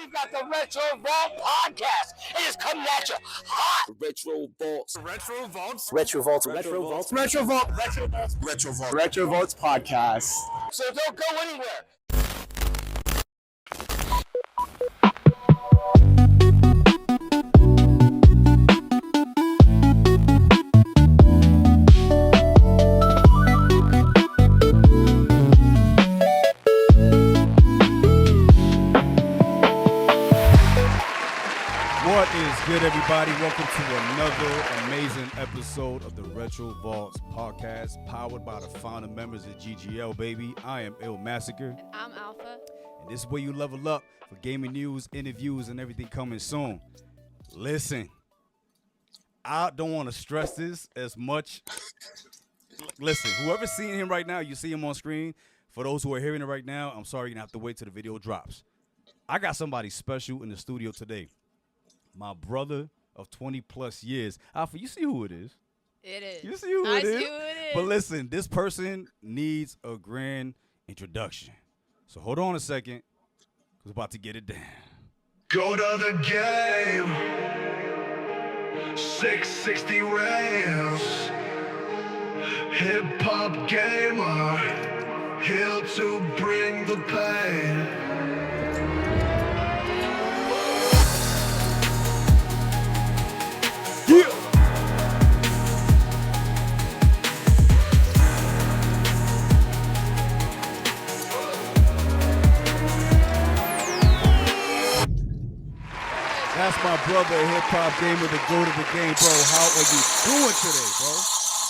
we've got the Retro Vaultz Podcast. It is coming at you hot. Retro Vaultz. Retro Vaultz. Retro Vaultz. Retro Vaultz. Retro Vaultz. Retro Vaultz. Retro Vaultz. Retro Vaultz Podcast. So don't go anywhere. What is good, everybody? Welcome to another amazing episode of the Retro Vaultz Podcast, powered by the founder members of GGL, baby. I am Ill Massacre. And I'm Alpha. And this is where you level up for gaming news, interviews, and everything coming soon. Listen, I don't want to stress this as much. Listen, whoever's seeing him right now, you see him on screen. For those who are hearing it right now, I'm sorry, you're going to have to wait till the video drops. I got somebody special in the studio today. My brother of 20 plus years. Alpha, you see who it is? It is. You see who I it is? see who it is. But listen, this person needs a grand introduction. So hold on a second, because we're about to get it down. Go to the game. 660 rails. Hiphopgamer. Here to bring the pain. Yeah. That's my brother, Hiphopgamer, the go to the game, bro. How are you doing today, bro?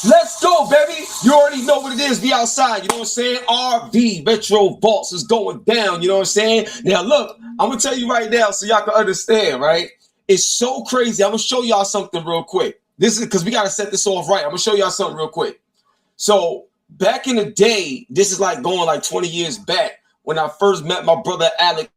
Let's go, baby. You already know what it is. Be outside. You know what I'm saying? RV, Retro Vaultz is going down. You know what I'm saying? Now, look, I'm going to tell you right now so y'all can understand, right? It's so crazy. I'm going to show y'all something real quick. This is because we got to set this off right. I'm going to show y'all something real quick. So back in the day, this is like going like 20 years back when I first met my brother Alex,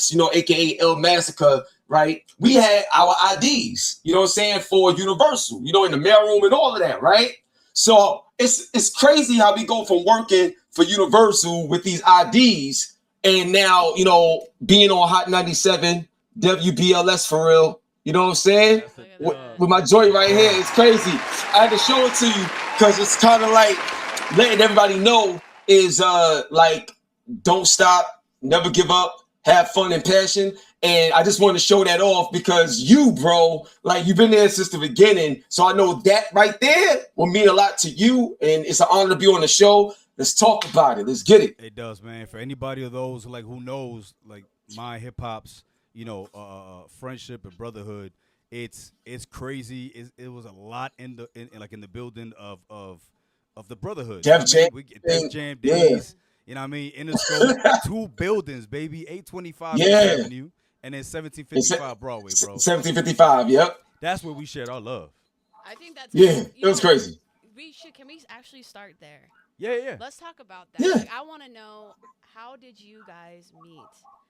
you know, a.k.a. El Massacre, right? We had our IDs, you know what I'm saying, for Universal, you know, in the mailroom and all of that, right? So it's crazy how we go from working for Universal with these IDs and now, you know, being on Hot 97, WBLS for real, you know what I'm saying? With my joint right here, it's crazy. I had to show it to you because it's kind of like letting everybody know is like, don't stop, never give up, have fun and passion. And I just want to show that off because you, bro, like you've been there since the beginning. So I know that right there will mean a lot to you. And it's an honor to be on the show. Let's talk about it. Let's get it. It does, man. For anybody of those like who knows, like my hip hop's, you know, friendship and brotherhood, it's crazy. It was a lot in the building of the brotherhood. Def Jam, Def Jam days. You know what I mean? In the scope, 2 buildings, baby. 825 Avenue and then 1755 Broadway, bro. 1755, yep. That's where we shared our love. I think that's it was crazy. Can we actually start there? Yeah. Let's talk about that. Yeah. Like, I want to know, how did you guys meet?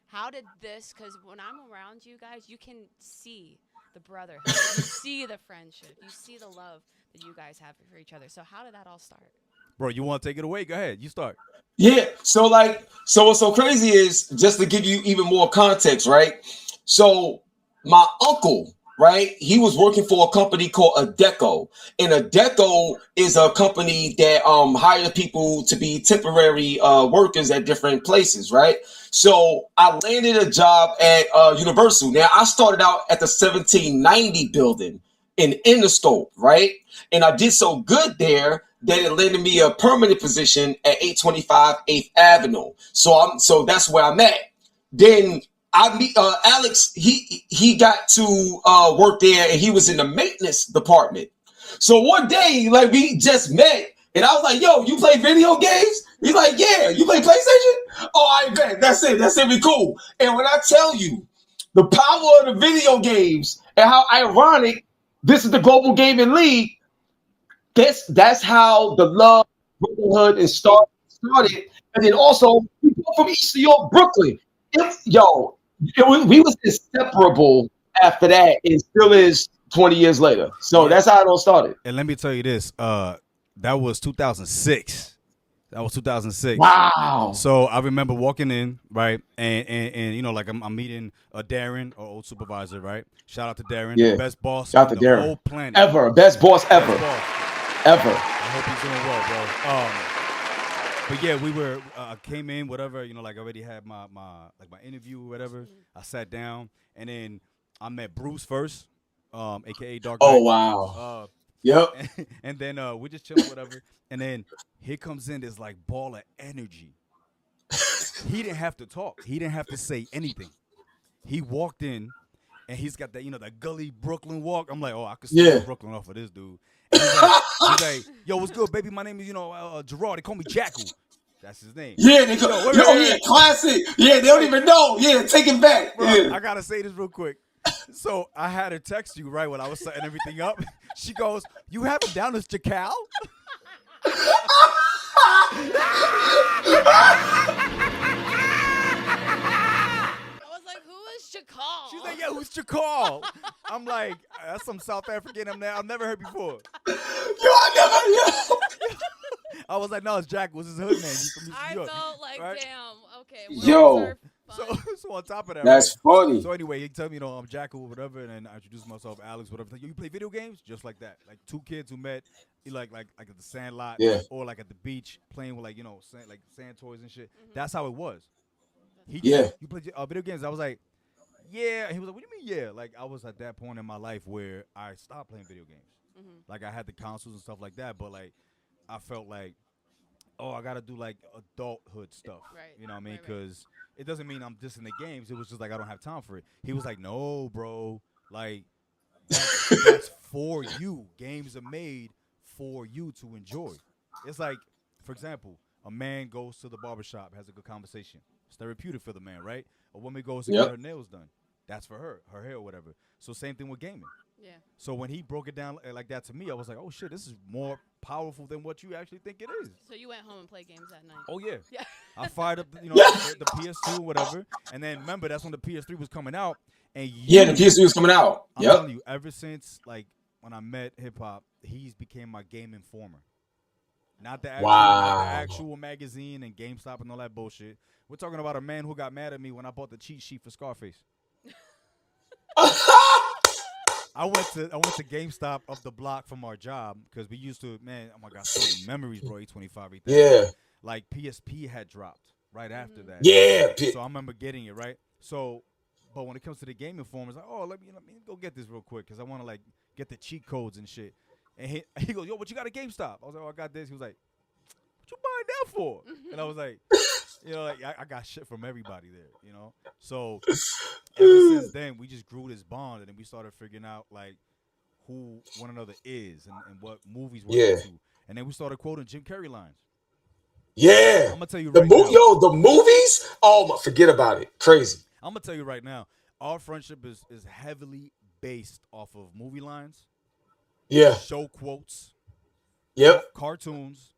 How did this, because when I'm around you guys, you can see the brotherhood, you see the friendship, you see the love that you guys have for each other. So how did that all start? Bro, you want to take it away? Go ahead. You start. Yeah. So what's so crazy is, just to give you even more context, right? So my uncle, right? He was working for a company called Adecco. And Adecco is a company that hires people to be temporary workers at different places, right? So I landed a job at Universal. Now I started out at the 1790 building in Interscope, right? And I did so good there that it landed me a permanent position at 825 8th Avenue. So that's where I'm at. Then I meet Alex. He got to work there, and he was in the maintenance department. So one day, like, we just met, and I was like, "Yo, you play video games?" He's like, "Yeah." "You play PlayStation?" "Oh, I bet. That's it. That's it. Be cool." And when I tell you the power of the video games and how ironic this is the Global Gaming League, that's how the love, brotherhood, and started. And then also, people from East New York, Brooklyn. We was inseparable after that. It still is 20 years later. So that's how it all started. And let me tell you this. That was 2006. That was 2006. Wow. So I remember walking in, right, and you know, like I'm meeting Darren, our old supervisor, right? Shout out to Darren, Yeah. the best boss Shout out on to the Darren. whole planet. Ever. Best boss ever. Best boss. Ever. I hope he's doing well, bro. But yeah, we were came in, whatever, you know, like I already had my interview, or whatever. I sat down, and then I met Bruce first, aka Dark Knight. Oh wow. Yep. And then we just chilling, whatever. And then here comes in this like ball of energy. He didn't have to talk. He didn't have to say anything. He walked in, and he's got that, you know, that gully Brooklyn walk. I'm like, oh, I could smell Brooklyn off of this dude. And he's like, yo, what's good, baby? My name is, you know, Gerard. They call me Jackal. That's his name. Yeah, they go. Yeah, classic. Yeah, they don't even know. Yeah, take it back. Bro, Yeah. I gotta say this real quick. So I had her text you right when I was setting everything up. She goes, "You have him down as Jackal?" I was like, who is Chakal? She's like, "Yeah, who's Chakal?" I'm like, "That's some South African I've never heard before." Yo, I never. I was like, "No, it's Jack. Was his hood name? He's from New I York." felt like, right? damn, okay. Yo. words are fun. So on top of that, That's right? funny. So anyway, he tell me, you know, I'm Jackal or whatever, and then I introduced myself, Alex, whatever. Like, yo, you play video games? Just like that. Like two kids who met, like at the sand lot, Yeah. or like at the beach, playing with like, you know, sand toys and shit. That's how it was. He Yeah. You play video games? I was like, yeah. He was like, what do you mean, yeah? Like I was at that point in my life where I stopped playing video games. Like I had the consoles and stuff like that, but like I felt like, oh, I gotta do like adulthood stuff. Right. You know what I mean? Right. Because it doesn't mean I'm dissing the games. It was just like I don't have time for it. He was like, no, bro. Like that's for you. Games are made for you to enjoy. It's like, for example, a man goes to the barbershop, has a good conversation. It's therapeutic for the man, right? A woman goes to get her nails done. That's for her hair or whatever. So same thing with gaming. Yeah. So when he broke it down like that to me, I was like, oh shit, this is more powerful than what you actually think it is. So you went home and played games that night. Oh yeah. Yeah. I fired up, you know, the PS2 or whatever, and then remember that's when the PS3 was coming out. And Yeah, the PS3 was coming out. I'm Yep. telling you, ever since like when I met hip hop, he's became my game informer. Not the actual magazine and GameStop and all that bullshit. We're talking about a man who got mad at me when I bought the cheat sheet for Scarface. I went to GameStop up the block from our job because we used to, man, oh my God, so many memories, bro. E25, Yeah. Like PSP had dropped right after that. Yeah. So I remember getting it, right? So, but when it comes to the Game Informer, it's like, oh, let me go get this real quick because I want to like get the cheat codes and shit. And he goes, yo, what you got at GameStop? I was like, oh, I got this. He was like, what you buying that for? And I was like, you know, like I got shit from everybody there, you know? So ever since then, we just grew this bond, and then we started figuring out like who one another is and what movies we're into. And then we started quoting Jim Carrey lines. Yeah. I'm gonna tell you right now. The movies? Oh my, forget about it. Crazy. I'm gonna tell you right now, our friendship is heavily based off of movie lines, Yeah. show quotes, Yep. cartoons,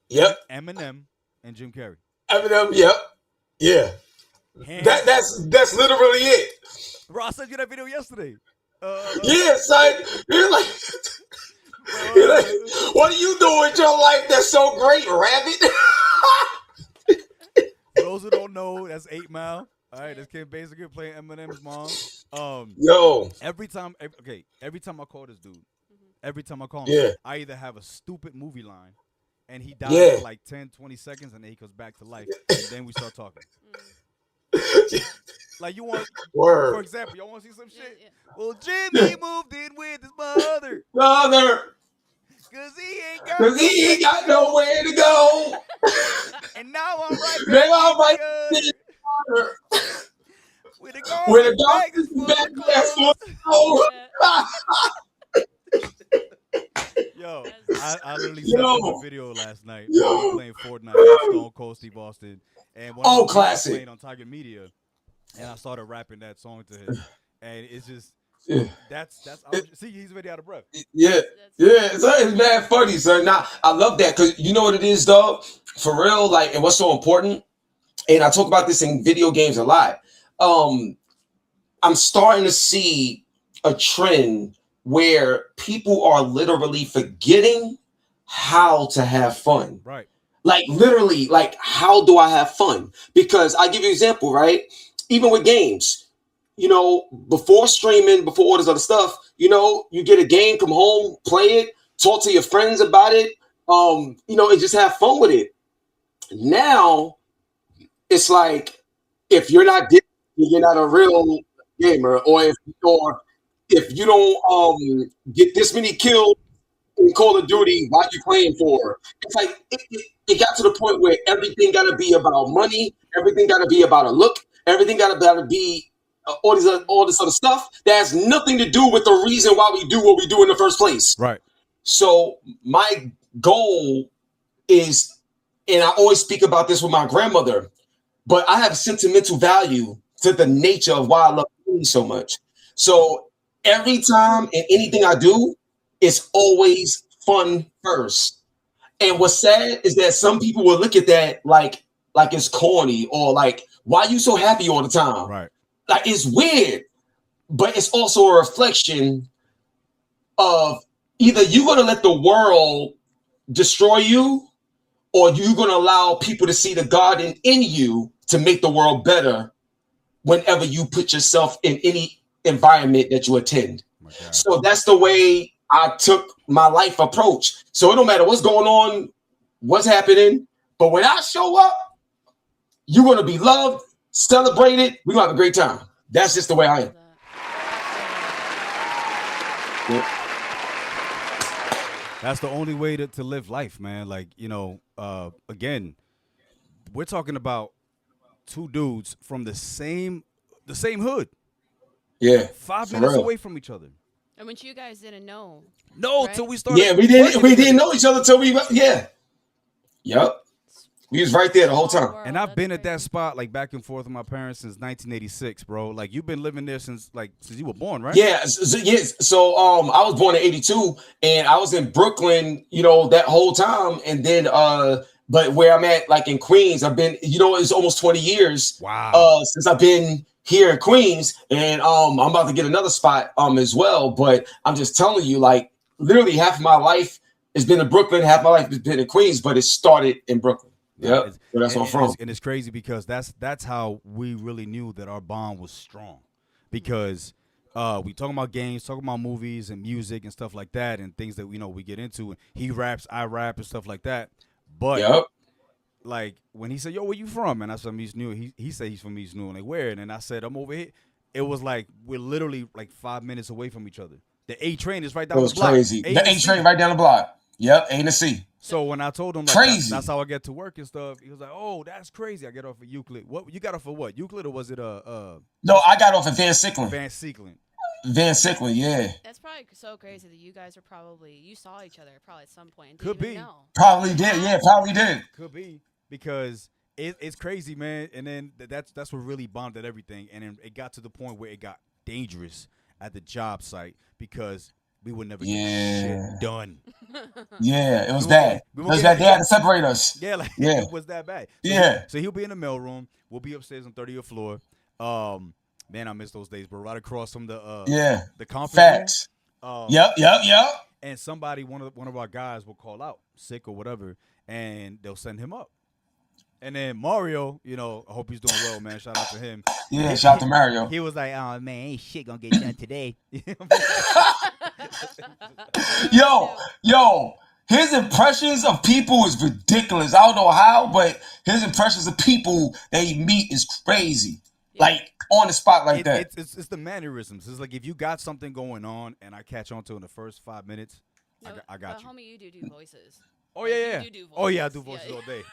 Yep. Eminem, and Jim Carrey. Eminem. Yep. Yeah. That's literally it. Bro, I sent you that video yesterday. Yeah, son. You're like, what are you doing with your life that's so great, Rabbit? For those who don't know, that's 8 Mile. All right, that's Kim basically playing Eminem's mom. Yo. Every time I call this dude, every time I call him, Yeah. I either have a stupid movie line, and he dies Yeah. for like 10, 20 seconds, and then he comes back to life, and then we start talking. Like you want, Word. for example, y'all want to see some shit? Yeah. Well, Jimmy moved in with his mother, Brother. cause he ain't Because he ain't got nowhere to go. and now I'm right Now back I'm right together with a girl With a bag dog is full back of there clothes. for Yo, I literally sent Yo. him a video last night. Yo. We were playing Fortnite with Stone Cold Steve Austin, and one of the classic. playing on Tiger Media, and I started rapping that song to him, and it's just that's see, he's already out of breath. Yeah. Yeah, son, it's mad funny, son. Now, I love that because you know what it is, dog? For real, like, and what's so important, and I talk about this in video games a lot. I'm starting to see a trend where people are literally forgetting how to have fun. Right. Like literally, like how do I have fun? Because I give you an example, right? Even with games, before streaming, before all this other stuff, you get a game, come home, play it, talk to your friends about it, and just have fun with it. Now it's like if you're not getting, you're not a real gamer, or if you don't get this many kills in Call of Duty, why you playing for? It's like it got to the point where everything got to be about money, everything got to be about a look, everything got to be all this other stuff that has nothing to do with the reason why we do what we do in the first place. Right. So my goal is, and I always speak about this with my grandmother, but I have sentimental value to the nature of why I love gaming so much. So every time and anything I do, it's always fun first. And what's sad is that some people will look at that like it's corny, or like, why are you so happy all the time? Right. Like, it's weird, but it's also a reflection of either you're going to let the world destroy you, or you're going to allow people to see the God in you to make the world better whenever you put yourself in any environment that you attend. So that's the way I took my life approach. So it don't matter what's going on, what's happening, but when I show up, you're going to be loved, celebrated. We're going to have a great time. That's just the way I am. That's the only way to live life, man. Like, again, we're talking about two dudes from the same hood. Yeah. 5 minutes away from each other. And which you guys didn't know. No, right? till we started. Yeah, we didn't know each other till Yep. We was right there the whole time. And I've been at that spot, like, back and forth with my parents since 1986, bro. Like, you've been living there since you were born, right? Yeah. So I was born in 82, and I was in Brooklyn, that whole time. And then, but where I'm at, like in Queens, I've been, it's almost 20 years. Wow. Since I've been here in Queens, and I'm about to get another spot as well. But I'm just telling you, like, literally half of my life has been in Brooklyn, half my life has been in Queens, but it started in Brooklyn. Yeah, that's where I'm from. And it's crazy because that's how we really knew that our bond was strong, because we talking about games, talking about movies and music and stuff like that, and things that we get into. And he raps, I rap, and stuff like that. But like when he said, "Yo, where you from?" and I said, "I'm East New." He said he's from East New. Like, where? And I said, "I'm over here." It was like we're literally like 5 minutes away from each other. The A train is right down the block. It was crazy. The A train right down the block. Yep, A to C. So when I told him that's how I get to work and stuff, he was like, "Oh, that's crazy." I get off at Euclid. What you got off of what? Euclid, or was it No, I got off at Van Sicklen. Van Sicklen, yeah. That's probably so crazy that you guys are you saw each other probably at some point. And Could didn't be. even know. Probably did. Yeah, probably did. Could be, because it's crazy, man. And then that's what really bonded everything. And then it got to the point where it got dangerous at the job site because we would never get shit done. Yeah, it was bad. It was bad. They had to separate us. Yeah, it was that bad. So so he'll be in the mailroom. We'll be upstairs on 30th floor. Man, I miss those days, bro. Right across from the conference facts. room. Yep. And somebody, one of our guys, will call out sick or whatever, and they'll send him up. And then Mario, I hope he's doing well, man. Shout out to him. Yeah, shout out to Mario. He was like, "Oh man, ain't shit gonna get done today." Yo, his impressions of people is ridiculous. I don't know how, but his impressions of people that he meet is crazy. Yeah. Like on the spot like that. It's the mannerisms. It's like if you got something going on and I catch on to it in the first 5 minutes, I got you. Homie, you do voices. Oh yeah. You do voices. Oh yeah, I do voices all day.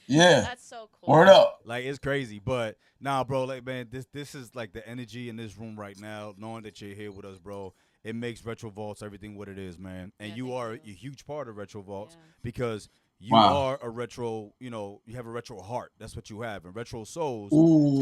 Yeah. That's so cool. Word up. Like, it's crazy. But nah, bro, like, man, this is like the energy in this room right now, knowing that you're here with us, bro. It makes Retro Vaultz everything what it is, man. And you are a huge part of Retro Vaultz because you are a retro, you have a retro heart. That's what you have. And Retro Souls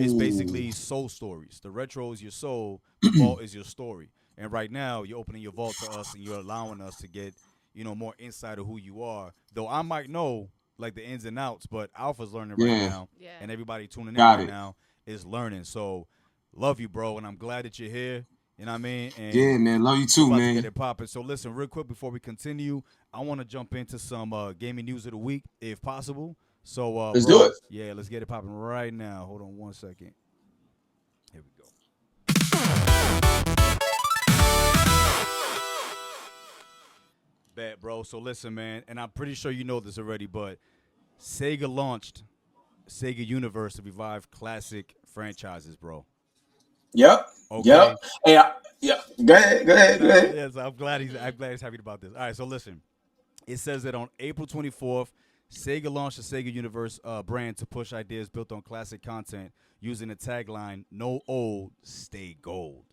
is basically soul stories. The retro is your soul, the vault is your story. And right now, you're opening your vault to us and you're allowing us to get, more insight of who you are. Though I might know like the ins and outs, but Alpha's learning right now, and everybody tuning in right now is learning. So love you, bro, and I'm glad that you're here. You know what I mean? And Yeah, man. Love you we're too, about to man. get it popping. So listen, real quick before we continue, I want to jump into some gaming news of the week, if possible. So Let's bro, do it. Yeah, let's get it popping right now. Hold on 1 second. Here we go. Bet, bro. So listen, man, and I'm pretty sure you know this already, but Sega launched Sega Universe to revive classic franchises, bro. Yep. Okay. Yep. Hey, yeah. Go ahead. Yes, I'm glad he's happy about this. All right, so listen. It says that on April 24th, Sega launched the Sega Universe brand to push ideas built on classic content using the tagline "No old, stay gold."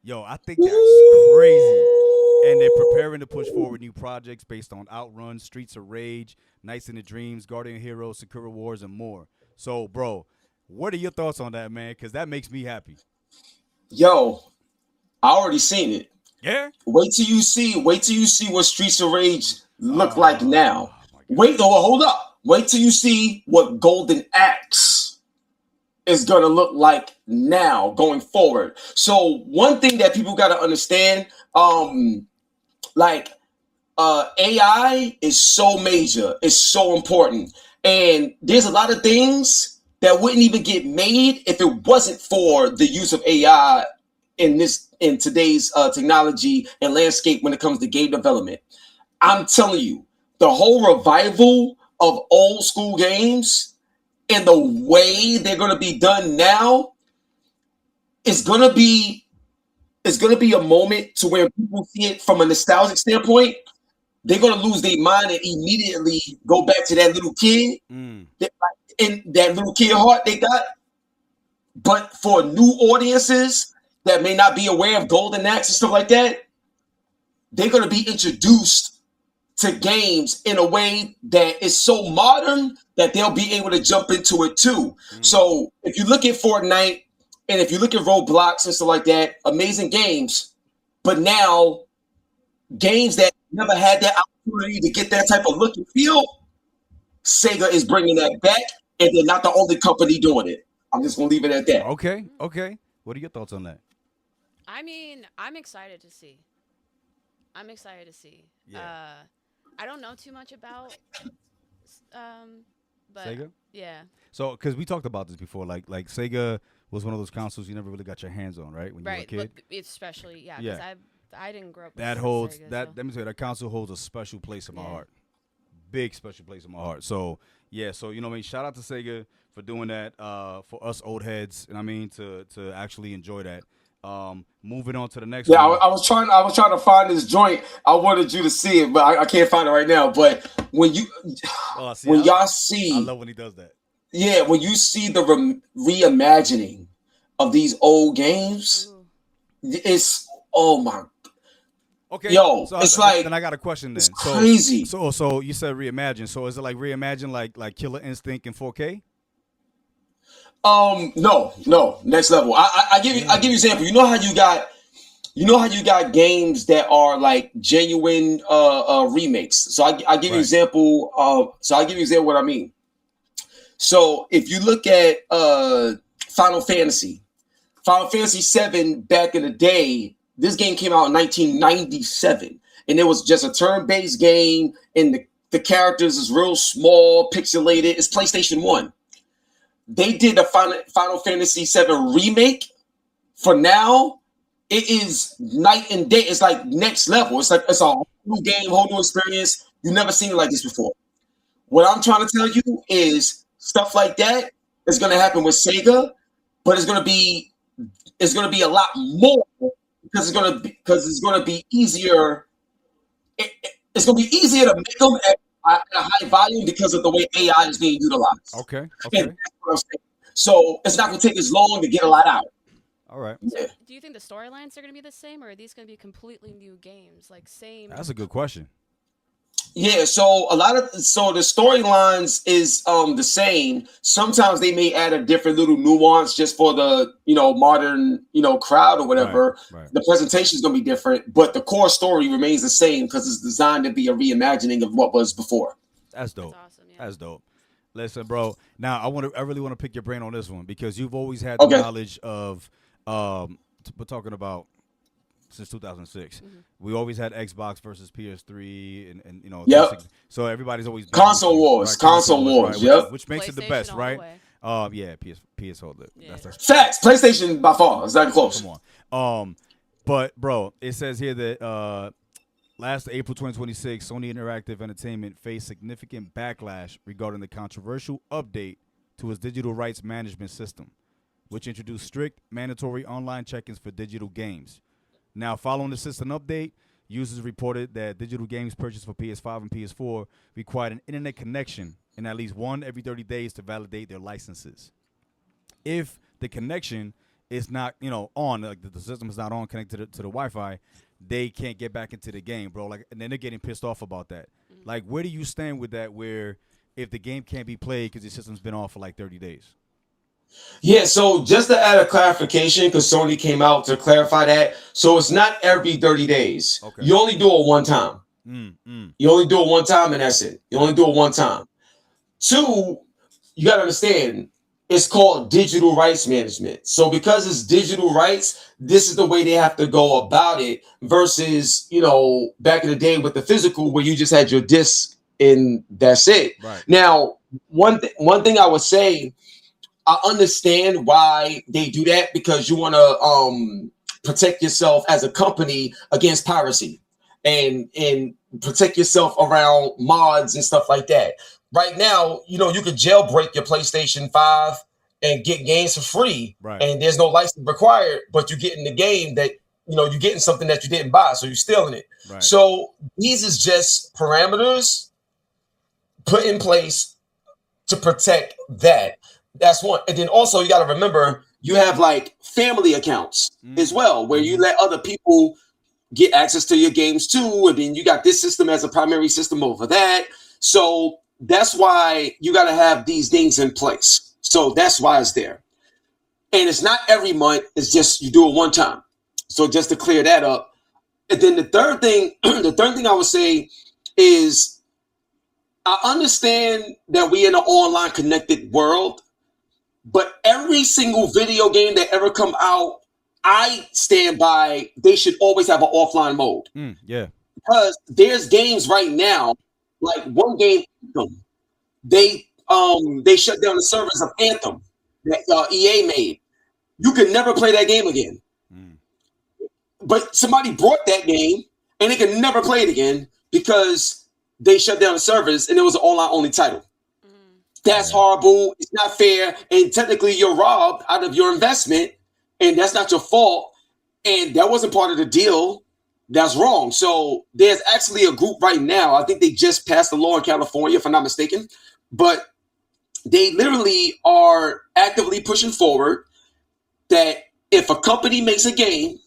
Yo, I think that's crazy. And they're preparing to push forward new projects based on Outrun, Streets of Rage, Nights in the Dreams, Guardian Heroes, Sakura Wars, and more. So, bro, what are your thoughts on that, man? Because that makes me happy. Yo, I already seen it. Yeah? Wait till you see what Streets of Rage look like now. Hold up. Wait till you see what Golden Axe is gonna look like now going forward. So one thing that people gotta understand, AI is so major, it's so important, and there's a lot of things that wouldn't even get made if it wasn't for the use of AI in today's technology and landscape when it comes to game development. I'm telling you, the whole revival of old school games and the way they're going to be done now is going to be a moment to where people see it from a nostalgic standpoint. They're going to lose their mind and immediately go back to that little kid and that little kid heart they got. But for new audiences that may not be aware of Golden Axe and stuff like that, they're going to be introduced to games in a way that is so modern that they'll be able to jump into it too. So if you look at Fortnite and if you look at Roblox and stuff like that, amazing games, but now games that never had that opportunity to get that type of look and feel, Sega is bringing that back, and they're not the only company doing it. I'm just going to leave it at that. Okay. What are your thoughts on that? I mean, I'm excited to see. Yeah. I don't know too much about, but Sega? yeah. So, because we talked about this before, like Sega was one of those consoles you never really got your hands on, right? When you were a kid. But especially, because I didn't grow up with That holds Sega, that. so. Let me tell you, that console holds a special place in my heart. Big special place in my heart. So yeah, so you know what I mean. Shout out to Sega for doing that. For us old heads, and I mean to actually enjoy that. Moving on to the next Yeah, one. I was trying to find this joint. I wanted you to see it, but I can't find it right now. But when y'all see, I love when he does that. Yeah, when you see the reimagining of these old games, it's my. Okay, yo, so it's like then I got a question. Then it's crazy. So you said reimagine. So is it like reimagine like Killer Instinct in 4K? No, next level. I give you an example. You know how you got games that are like genuine remakes. So I give you an example. So I give you an example of what I mean. So if you look at Final Fantasy VII back in the day, this game came out in 1997, and it was just a turn-based game, and the characters is real small, pixelated. It's PlayStation 1. They did the Final Fantasy VII remake. For now, it is night and day. It's like next level. It's a whole new game, whole new experience. You've never seen it like this before. What I'm trying to tell you is stuff like that is going to happen with Sega, but it's going to be a lot more because it's going to be easier. It's going to be easier to make them at a high volume because of the way AI is being utilized. Okay. And that's what I'm saying. So it's not going to take as long to get a lot out. All right. So do you think the storylines are going to be the same, or are these going to be completely new games? Like same. That's a good question. Yeah, so the storylines is the same. Sometimes they may add a different little nuance just for the modern crowd or whatever. Right. The presentation is gonna be different, but the core story remains the same because it's designed to be a reimagining of what was before. That's dope. That's awesome. Yeah. That's dope. Listen, bro. Now I really want to pick your brain on this one because you've always had the knowledge of we're talking about since 2006. We always had Xbox versus PS3, and you know. Yep. So everybody's always Console wars. right? Console wars. Right? Yep. Which makes it the PlayStation best, all the right? way. Yeah, PS holder. Yeah. That's Facts. PlayStation by far. It's not close. come on. But bro, it says here that last April 2026, Sony Interactive Entertainment faced significant backlash regarding the controversial update to its digital rights management system, which introduced strict mandatory online check-ins for digital games. Now, following the system update, users reported that digital games purchased for PS5 and PS4 required an internet connection and at least one every 30 days to validate their licenses. If the connection is not, on, like the system is not on, connected to the Wi-Fi, they can't get back into the game, bro. Like, and then they're getting pissed off about that. Like, where do you stand with that? Where if the game can't be played because the system's been off for like 30 days? Yeah, so just to add a clarification, because Sony came out to clarify that. So it's not every 30 days. Okay. You only do it one time. You only do it one time, and that's it. You only do it one time. Two, you got to understand, it's called digital rights management. So because it's digital rights, this is the way they have to go about it versus, back in the day with the physical where you just had your disc and that's it. Right. Now, one thing I would say, I understand why they do that because you want to protect yourself as a company against piracy and protect yourself around mods and stuff like that. Right now, you could jailbreak your PlayStation 5 and get games for free, right, and there's no license required, but you're getting the game that, you're getting something that you didn't buy, so you're stealing it. Right. So these is just parameters put in place to protect that. That's one. And then also you got to remember, you have like family accounts as well, where you let other people get access to your games too. And then you got this system as a primary system over that. So that's why you got to have these things in place. So that's why it's there. And it's not every month. It's just you do it one time. So just to clear that up. And then the third thing I would say is I understand that we in an online connected world, but every single video game that ever come out, I stand by they should always have an offline mode. Yeah. Because there's games right now, like one game, Anthem, they shut down the servers of Anthem that EA made. You can never play that game again. But somebody brought that game and they can never play it again because they shut down the servers and it was an online only title. That's horrible. It's not fair. And technically you're robbed out of your investment and that's not your fault. And that wasn't part of the deal. That's wrong. So there's actually a group right now. I think they just passed a law in California, if I'm not mistaken, but they literally are actively pushing forward that if a company makes a game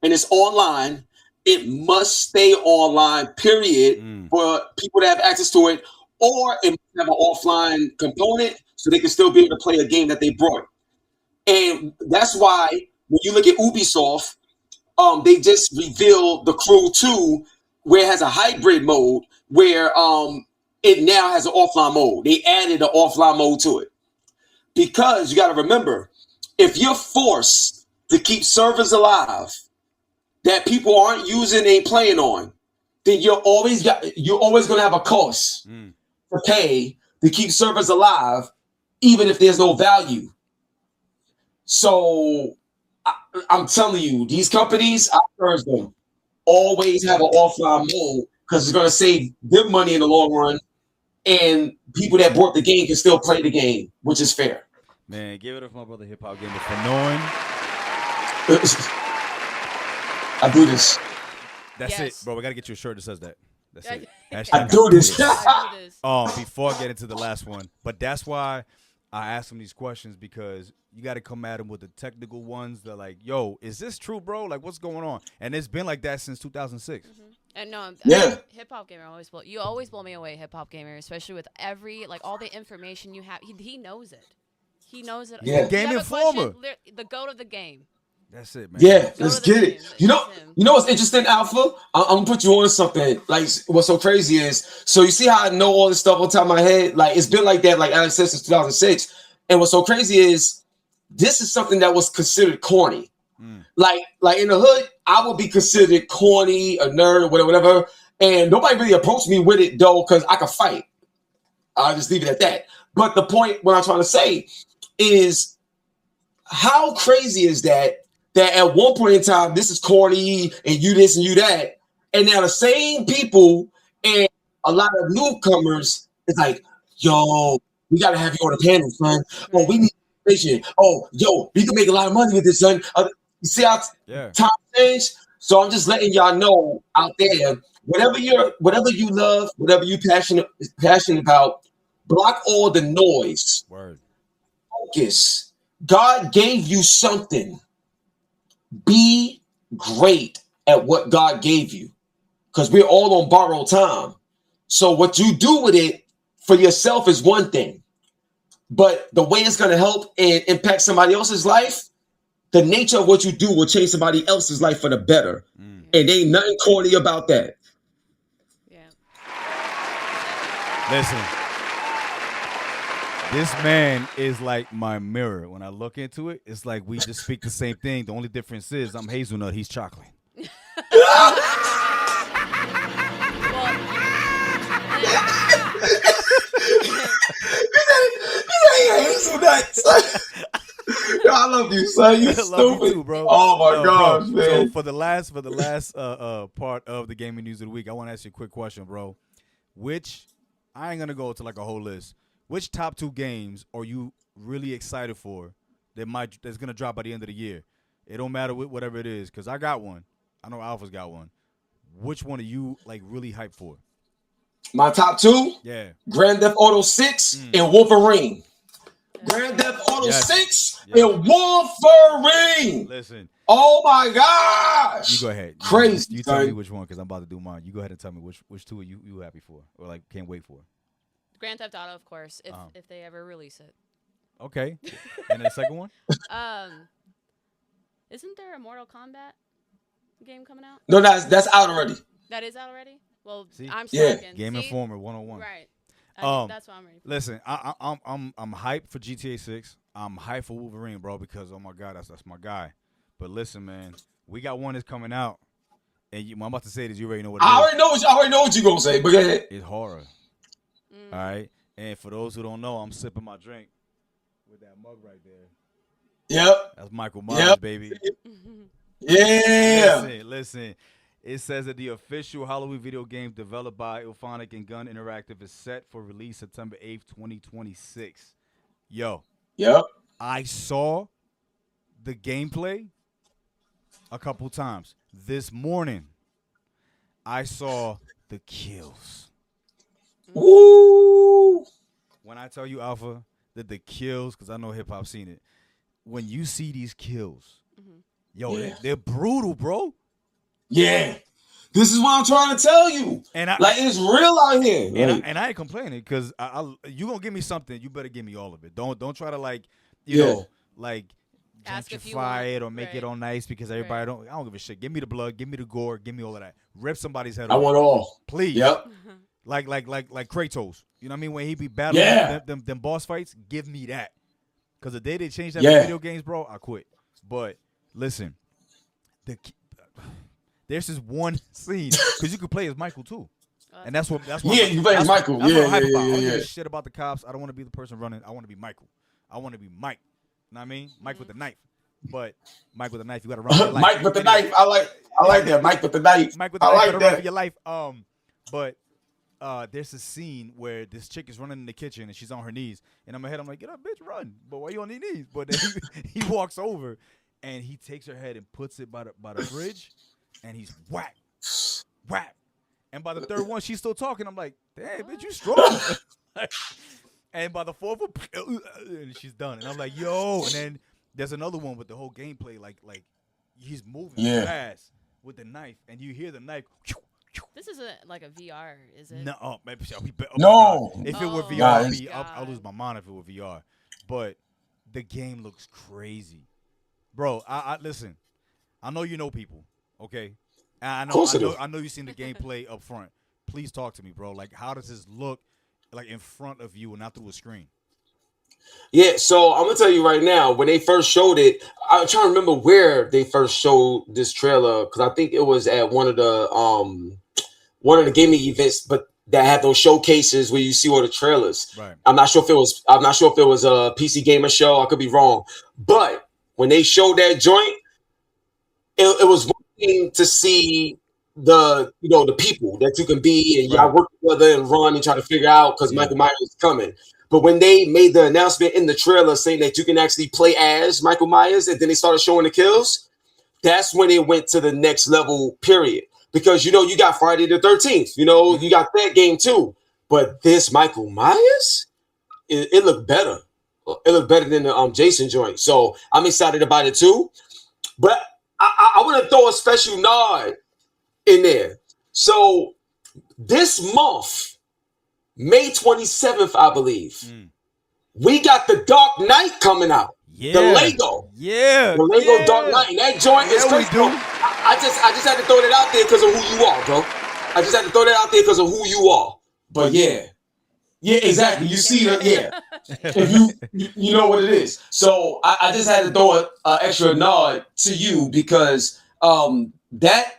and it's online, it must stay online, period, for people to have access to it, or it must have an offline component so they can still be able to play a game that they brought. And that's why when you look at Ubisoft, they just revealed The Crew 2, where it has a hybrid mode, where it now has an offline mode. They added an offline mode to it. Because you got to remember, if you're forced to keep servers alive that people aren't using and playing on, then you're always going to have a cost to pay to keep servers alive, even if there's no value. So I'm telling you, these companies, I urge them, always have an offline mode because it's going to save them money in the long run, and people that bought the game can still play the game, which is fair. Man, give it up for my brother Hiphopgamer for knowing. I do this. That's Yes. it, bro. We gotta get you a shirt that says that. That's it. I do this. I do this. Before I get into the last one, but that's why I ask them these questions, because you got to come at them with the technical ones. They're like, "Yo, is this true, bro? Like, what's going on?" And it's been like that since 2006. And no, Yeah. Hiphopgamer always blow me away, Hiphopgamer, especially with all the information you have. He knows it. He knows it. Yeah. If you Game have a Informer. question, the GOAT of the game. That's it, man. Yeah, Go let's to the get it. game. You know It's him. what's interesting, Alpha? I'm gonna put you on something. Like, what's so crazy is, so you see how I know all this stuff on top of my head? Like, it's been like that, like Alex said, since 2006. And what's so crazy is, this is something that was considered corny. Like in the hood, I would be considered corny, a nerd, or whatever. And nobody really approached me with it though, because I could fight. I'll just leave it at that. But the point, what I'm trying to say is, how crazy is that at one point in time, this is corny and you this and you that. And now the same people and a lot of newcomers is like, yo, we got to have you on the panel, son. Oh, we need vision. Oh, yo, we can make a lot of money with this, son. You see how time changed? So I'm just letting y'all know out there, whatever you love, whatever you passionate about, block all the noise. Word. Focus. God gave you something. Be great at what God gave you, because we're all on borrowed time. So what you do with it for yourself is one thing, but the way it's going to help and impact somebody else's life, the nature of what you do will change somebody else's life for the better. And ain't nothing corny about that. Yeah. Listen, this man is like my mirror. When I look into it, it's like we just speak the same thing. The only difference is I'm hazelnut, he's chocolate. Yo, I love you, son. You stupid. Love you too, bro. Oh my gosh, bro. man. So for the last part of the gaming news of the week, I want to ask you a quick question, bro. Which, I ain't gonna go to like a whole list. Which top 2 games are you really excited for that's gonna drop by the end of the year? It don't matter whatever it is, because I got one. I know Alpha's got one. Which one are you like really hyped for? My top 2? Yeah. Grand Theft Auto 6 and Wolverine. Grand Theft Auto 6 and Wolverine. Listen. Oh my gosh. You go ahead. Crazy. You tell me which one, because I'm about to do mine. You go ahead and tell me which 2 are you happy for, or like can't wait for. Grand Theft Auto, of course, if they ever release it. Okay. And the second one? Isn't there a Mortal Kombat game coming out? No, that's out already. That is out already? Well, See? I'm Yeah. slacking. Game See? Informer 101. Right. That's what I'm ready for. Listen, I'm hyped for GTA 6. I'm hyped for Wolverine, bro, because oh my God, that's my guy. But listen, man, we got one that's coming out, and I'm about to say this. You already know what it is. I already know what you're gonna say, but go ahead. It's horror. All right. And for those who don't know, I'm sipping my drink with that mug right there. Yep. That's Michael Myers, baby. Yeah. Listen. It says that the official Halloween video game developed by Ilphonic and Gun Interactive is set for release September 8th, 2026. Yo. Yep. I saw the gameplay a couple times. This morning, I saw the kills. Woo! When I tell you, Alpha, that the kills, because I know hip-hop seen it, when you see these kills, yo, they're brutal, bro. Yeah. This is what I'm trying to tell you. And it's real out here. And I ain't complaining, because you going to give me something, you better give me all of it. Don't try to, like, you know, like, Ask if you gentrify want. it or make it all nice, because everybody I don't give a shit. Give me the blood, give me the gore, give me all of that. Rip somebody's head off. I want all. Please. Yep. Like Kratos. You know what I mean? When he be battling them boss fights, give me that. Because the day they changed that in video games, bro, I quit. But listen, there's this one scene, because you could play as Michael too. And that's what you play as Michael. That's what I'm hype about. I don't Yeah. give a shit about the cops. I don't want to be the person running. I want to be Michael. I want to be Mike. You know what I mean? Mike with the knife. But Mike with the knife, you got to run for your life. Mike with the knife. I like that. Mike with the knife. Mike with the knife, I you like got to run that. for your life. But there's a scene where this chick is running in the kitchen and she's on her knees. And in my head, I'm like, get up, bitch, run. But why you on your knees? But then he walks over and he takes her head and puts it by the fridge, and he's whack. And by the third one, she's still talking. I'm like, damn, bitch, you strong. And by the fourth one, and she's done. And I'm like, yo. And then there's another one with the whole gameplay, like he's moving fast with the knife, and you hear the knife. This isn't like a VR, is it? No, maybe No. If it were Oh, VR, God. I'll lose my mind if it were VR. But the game looks crazy, bro. I listen. I know you know people, okay? And I know you've seen the gameplay up front. Please talk to me, bro. Like, how does this look, like in front of you and not through a screen? Yeah, so I'm gonna tell you right now, when they first showed it, I'm trying to remember where they first showed this trailer because I think it was at one of the gaming events, but that had those showcases where you see all the trailers. Right. I'm not sure if it was a PC Gamer show. I could be wrong, but when they showed that joint, it was one thing to see the people that you can be and y'all Right. work together and run and try to figure out because Yeah. Michael Myers is coming. But when they made the announcement in the trailer saying that you can actually play as Michael Myers and then they started showing the kills, that's when it went to the next level, period. Because you got Friday the 13th, you got that game too. But this Michael Myers, it looked better. It looked better than the Jason joint. So I'm excited about it too. But I want to throw a special nod in there. So this month, May 27th, I believe, we got the Dark Knight coming out. Yeah. The Lego. Yeah. The Lego yeah. Dark Knight. And that joint is Yeah, we crazy. do. I just had to throw that out there because of who you are, bro. I just had to throw that out there because of who you are. But yeah. Yeah, exactly. You see that, yeah. If you know what it is. So I just had to throw an extra nod to you because that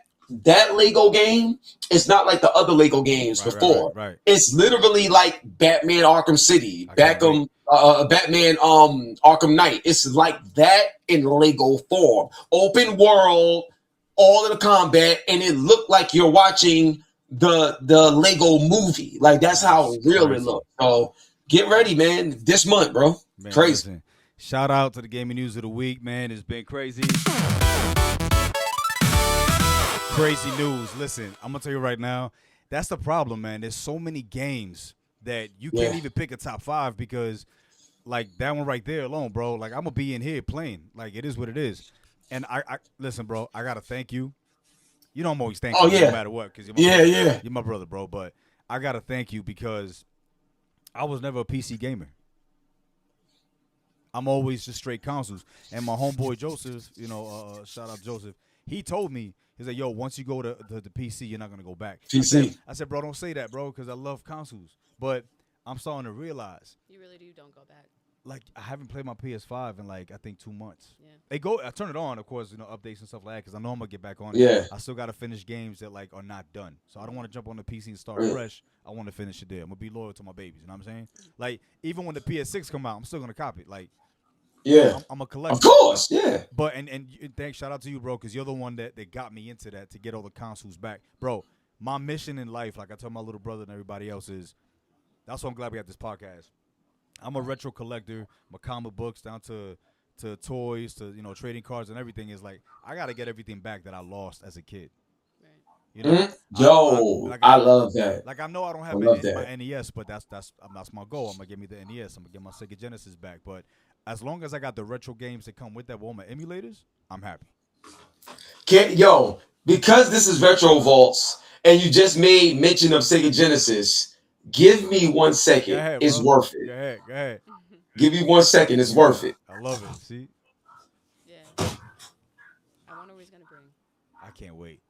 Lego game is not like the other Lego games before. Right. It's literally like Batman Arkham City, Batman Arkham Knight. It's like that in Lego form. Open world, all of the combat, and it looked like you're watching the Lego movie. Like that's how real it looked. So get ready, man. This month, bro. Man, crazy. Listen, shout out to the gaming news of the week, man. It's been crazy. Crazy news. Listen, I'm gonna tell you right now, that's the problem, man. There's so many games that you can't even pick a top 5 because, like that one right there alone, bro. Like I'm gonna be in here playing. Like it is what it is. And I listen, bro. I gotta thank you. You know I'm always thankful no matter what, because you're my brother, bro. But I gotta thank you because I was never a PC gamer. I'm always just straight consoles. And my homeboy Joseph, shout out Joseph, he told me, he's like, yo, once you go to the PC, you're not going to go back. PC. I said, bro, don't say that, bro, because I love consoles. But I'm starting to realize. You really don't go back. Like, I haven't played my PS5 in, I think 2 months. Yeah. I turn it on, of course, updates and stuff like that, because I know I'm going to get back on it. Yeah. I still got to finish games that, are not done. So I don't want to jump on the PC and start fresh. I want to finish it there. I'm going to be loyal to my babies, you know what I'm saying? Like, even when the PS6 come out, I'm still going to copy it. Like, yeah, I'm a collector. Of course, yeah. But and thanks, shout out to you, bro, because you're the one that got me into that to get all the consoles back, bro. My mission in life, like I tell my little brother and everybody else, is that's why I'm glad we got this podcast. I'm a retro collector. My comic books down to toys to trading cards and everything is like I gotta get everything back that I lost as a kid. Right. I love that. Like I know I don't have my NES, but that's my goal. I'm gonna give me the NES. I'm gonna get my Sega Genesis back, but as long as I got the retro games that come with that, with all my emulators, I'm happy. Because this is Retro Vaultz, and you just made mention of Sega Genesis, give me 1 second. Ahead, it's bro. worth it. Go ahead. Give me 1 second. It's worth it. I love it. See? Yeah. I wonder what he's gonna bring. I can't wait.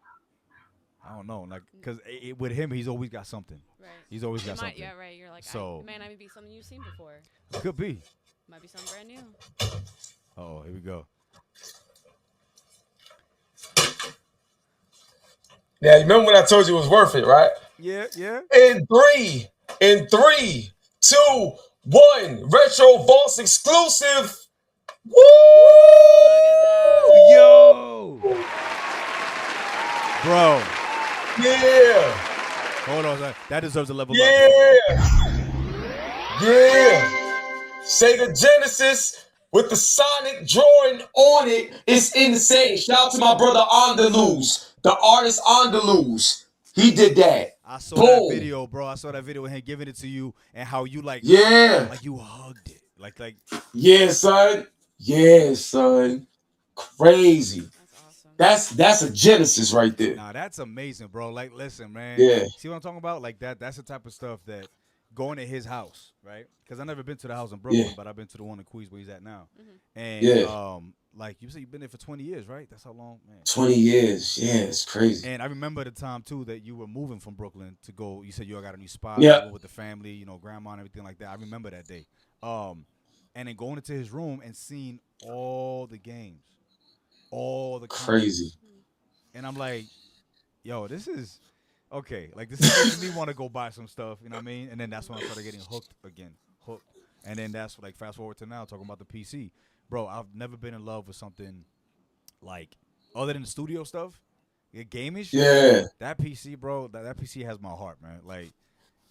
I don't know, because with him, he's always got something. Right. He's always got something. Yeah, right. You're like, So- it may not even be something you've seen before. Could be. Might be something brand new. Oh, here we go. Now, you remember when I told you it was worth it, right? Yeah. In three, 2, 1, Retro Vaultz exclusive. Woo! Yo! Bro. Yeah. Hold on. That deserves a level up. Yeah. Sega Genesis with the Sonic drawing on it. It's insane. Shout out to my brother Andaluz, the artist Andaluz. He did that. I saw that video, bro. I saw that video with him giving it to you and how you like you hugged it. Like yeah, son. Crazy. That's awesome. That's a Genesis right there. Nah, that's amazing, bro. Like, listen, man. Yeah. See what I'm talking about? Like that's the type of stuff that going to his house, right? Because I've never been to the house in Brooklyn, but I've been to the one in Queens where he's at now. And like you said, you've been there for 20 years, right? That's how long, man. 20 years. Yeah, it's crazy. And I remember the time too that you were moving from Brooklyn to go. You said you got a new spot Yeah. with the family, grandma and everything like that. I remember that day. and then going into his room and seeing all the games, all the content. Crazy. And I'm like, yo, this is okay. Like this is making me want to go buy some stuff. You know what I mean? And then that's when I started getting hooked again, hooked. And then that's like fast forward to now talking about the PC, bro. I've never been in love with something like other than the studio stuff, gaming shit. Yeah. That PC, bro. That PC has my heart, man. Like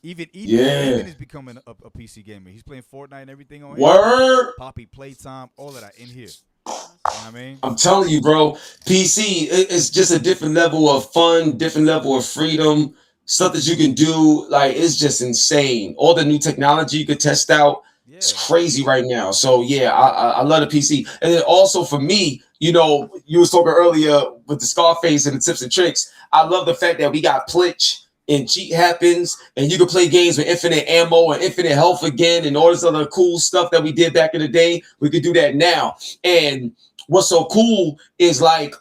even Yeah. is becoming a PC gamer. He's playing Fortnite and everything on here. Word. Poppy Playtime, all of that in here. You know what I mean? I'm telling you, bro, PC it's just a different level of fun, different level of freedom, stuff that you can do. Like it's just insane. All the new technology you could test out. Yeah. It's crazy right now. So yeah, I love the PC. And then also for me, you know, you was talking earlier with the Scarface and the tips and tricks. I love the fact that we got Plitch and Cheat Happens, and you can play games with infinite ammo and infinite health again, and all this other cool stuff that we did back in the day. We could do that now. And what's so cool is like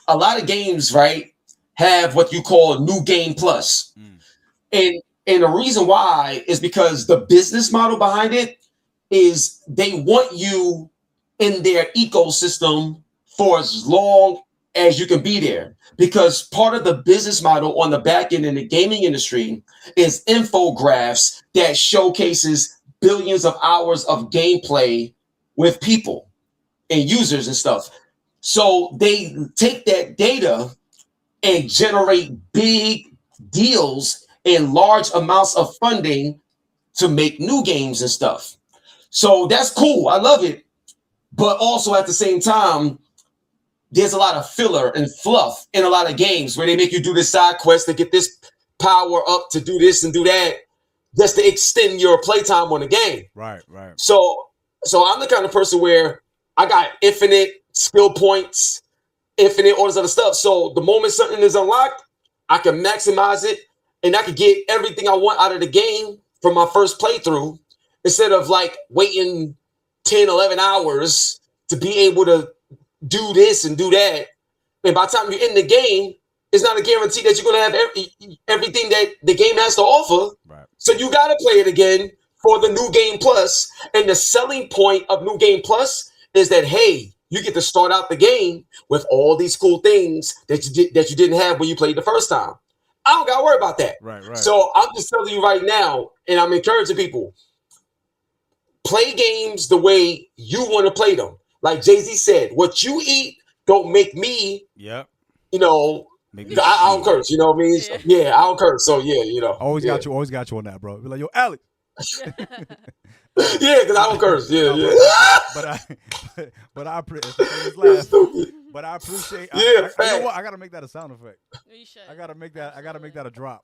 a lot of games, right, have what you call New Game Plus. And the reason why is because the business model behind it is they want you in their ecosystem for as long as you can be there, because part of the business model on the back end in the gaming industry is infographics that showcases billions of hours of gameplay with people and users and stuff. So they take that data and generate big deals and large amounts of funding to make new games and stuff. So that's cool. I love it. But also at the same time, there's a lot of filler and fluff in a lot of games where they make you do this side quest to get this power up, to do this and do that, just to extend your playtime on the game. Right. So I'm the kind of person where I got infinite skill points, infinite all this other stuff. So the moment something is unlocked, I can maximize it and I can get everything I want out of the game from my first playthrough, instead of like waiting 10, 11 hours to be able to do this and do that. And by the time you're in the game, it's not a guarantee that you're going to have everything that the game has to offer. Right. So you got to play it again for the New Game Plus. And the selling point of New Game Plus is that, hey, you get to start out the game with all these cool things that you didn't have when you played the first time. I don't got to worry about that. Right. So I'm just telling you right now, and I'm encouraging people, play games the way you want to play them. Like Jay-Z said, what you eat don't make me, Yep. you know, I don't curse, you know what I mean? Yeah, I don't curse. So yeah, you know. Always got you on that, bro. Be like, yo, Alex. Yeah, because I don't curse. Yeah. But I appreciate. But I appreciate. Yeah, you know what? I gotta make that a sound effect. You should. I gotta make that a drop.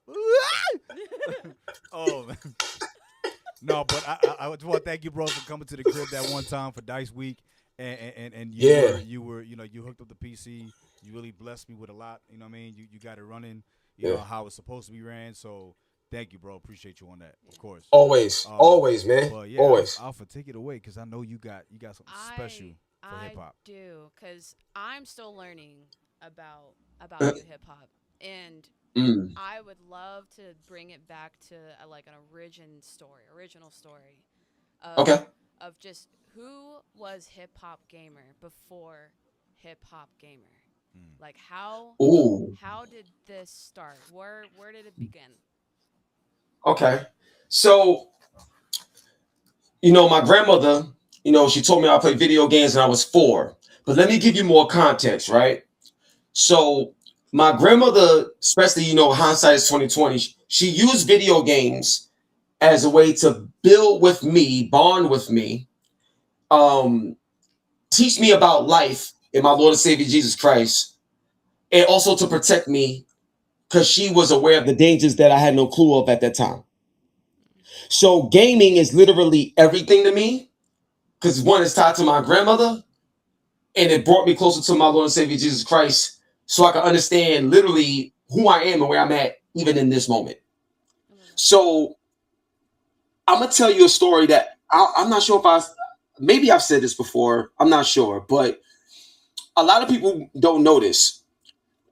Oh man. No, but I just want to thank you, bro, for coming to the crib that one time for Dice Week, and you were you hooked up the PC. You really blessed me with a lot. You know what I mean? You got it running. You know how it's supposed to be ran. So thank you, bro. Appreciate you on that, of course. Always, man. But yeah, always. Alpha, take it away because I know you got something special for hip hop. I do, because I'm still learning about new hip hop, and I would love to bring it back to like an original story. Of just who was Hiphopgamer before Hiphopgamer. Like how did this start? Where did it begin? Okay. So, my grandmother, she told me I played video games when I was 4. But let me give you more context, right? So my grandmother, especially, hindsight is 2020, she used video games as a way to build with me, bond with me, teach me about life in my Lord and Savior Jesus Christ, and also to protect me because she was aware of the dangers that I had no clue of at that time. So gaming is literally everything to me because one is tied to my grandmother and it brought me closer to my Lord and Savior Jesus Christ so I can understand literally who I am and where I'm at even in this moment. So I'm going to tell you a story that I'm not sure if maybe I've said this before. I'm not sure, but a lot of people don't know this.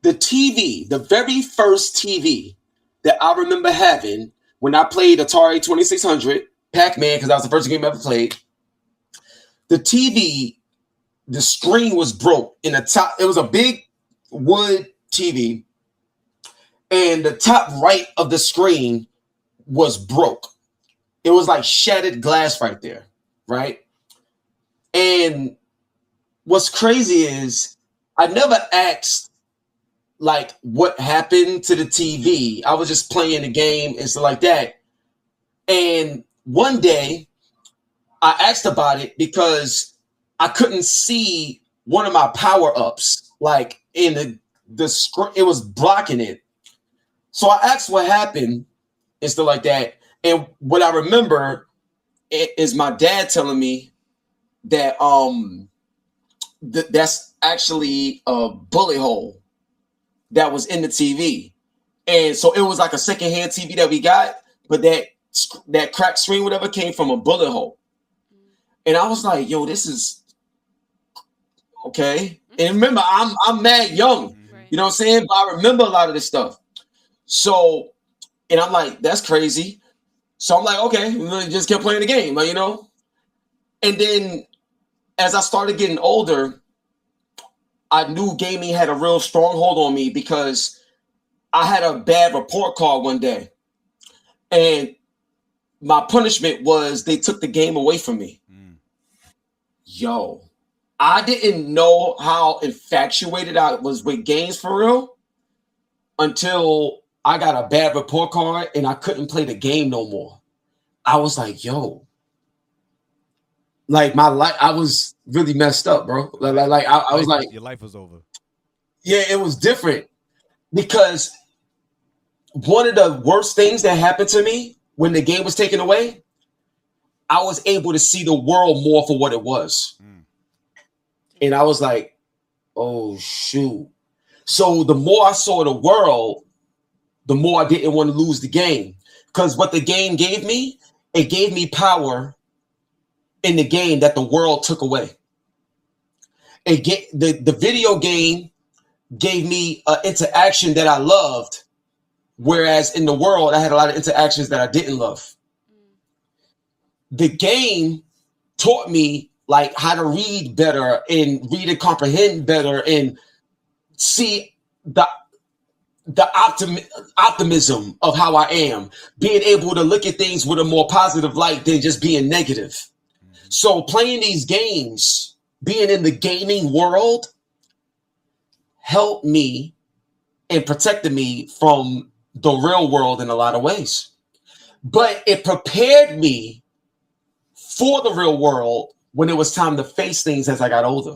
The TV, the very first TV that I remember having when I played Atari 2600, Pac-Man, because that was the first game I ever played, The TV, the screen was broke in the top. It was a big wood TV, and the top right of the screen was broke. It was like shattered glass right there, right? And what's crazy is I never asked like what happened to the TV. I was just playing the game and stuff like that. And one day I asked about it because I couldn't see one of my power ups, like in the screen, it was blocking it. So I asked what happened and stuff like that. And what I remember is my dad telling me that that's actually a bullet hole that was in the TV. And so it was like a secondhand TV that we got, but that cracked screen, whatever, came from a bullet hole. And I was like, yo, this is okay. And remember, I'm mad young, you know what I'm saying? But I remember a lot of this stuff. So, and I'm like, that's crazy. So I'm like, okay, we just kept playing the game, like, you know? And then as I started getting older, I knew gaming had a real strong hold on me because I had a bad report card one day. And my punishment was they took the game away from me. Yo, I didn't know how infatuated I was with games for real until I got a bad report card and I couldn't play the game no more. I was like, yo, like my life, I was really messed up, bro. I was like, your life was over. Yeah, it was different because one of the worst things that happened to me when the game was taken away, I was able to see the world more for what it was. And I was like, oh, shoot. So the more I saw the world, the more I didn't want to lose the game. Because what the game gave me, it gave me power in the game that the world took away. The video game gave me an interaction that I loved, whereas in the world, I had a lot of interactions that I didn't love. The game taught me like how to read better and read and comprehend better and see the optimism of how I am, being able to look at things with a more positive light than just being negative. So playing these games, being in the gaming world, helped me and protected me from the real world in a lot of ways. But it prepared me for the real world when it was time to face things as I got older.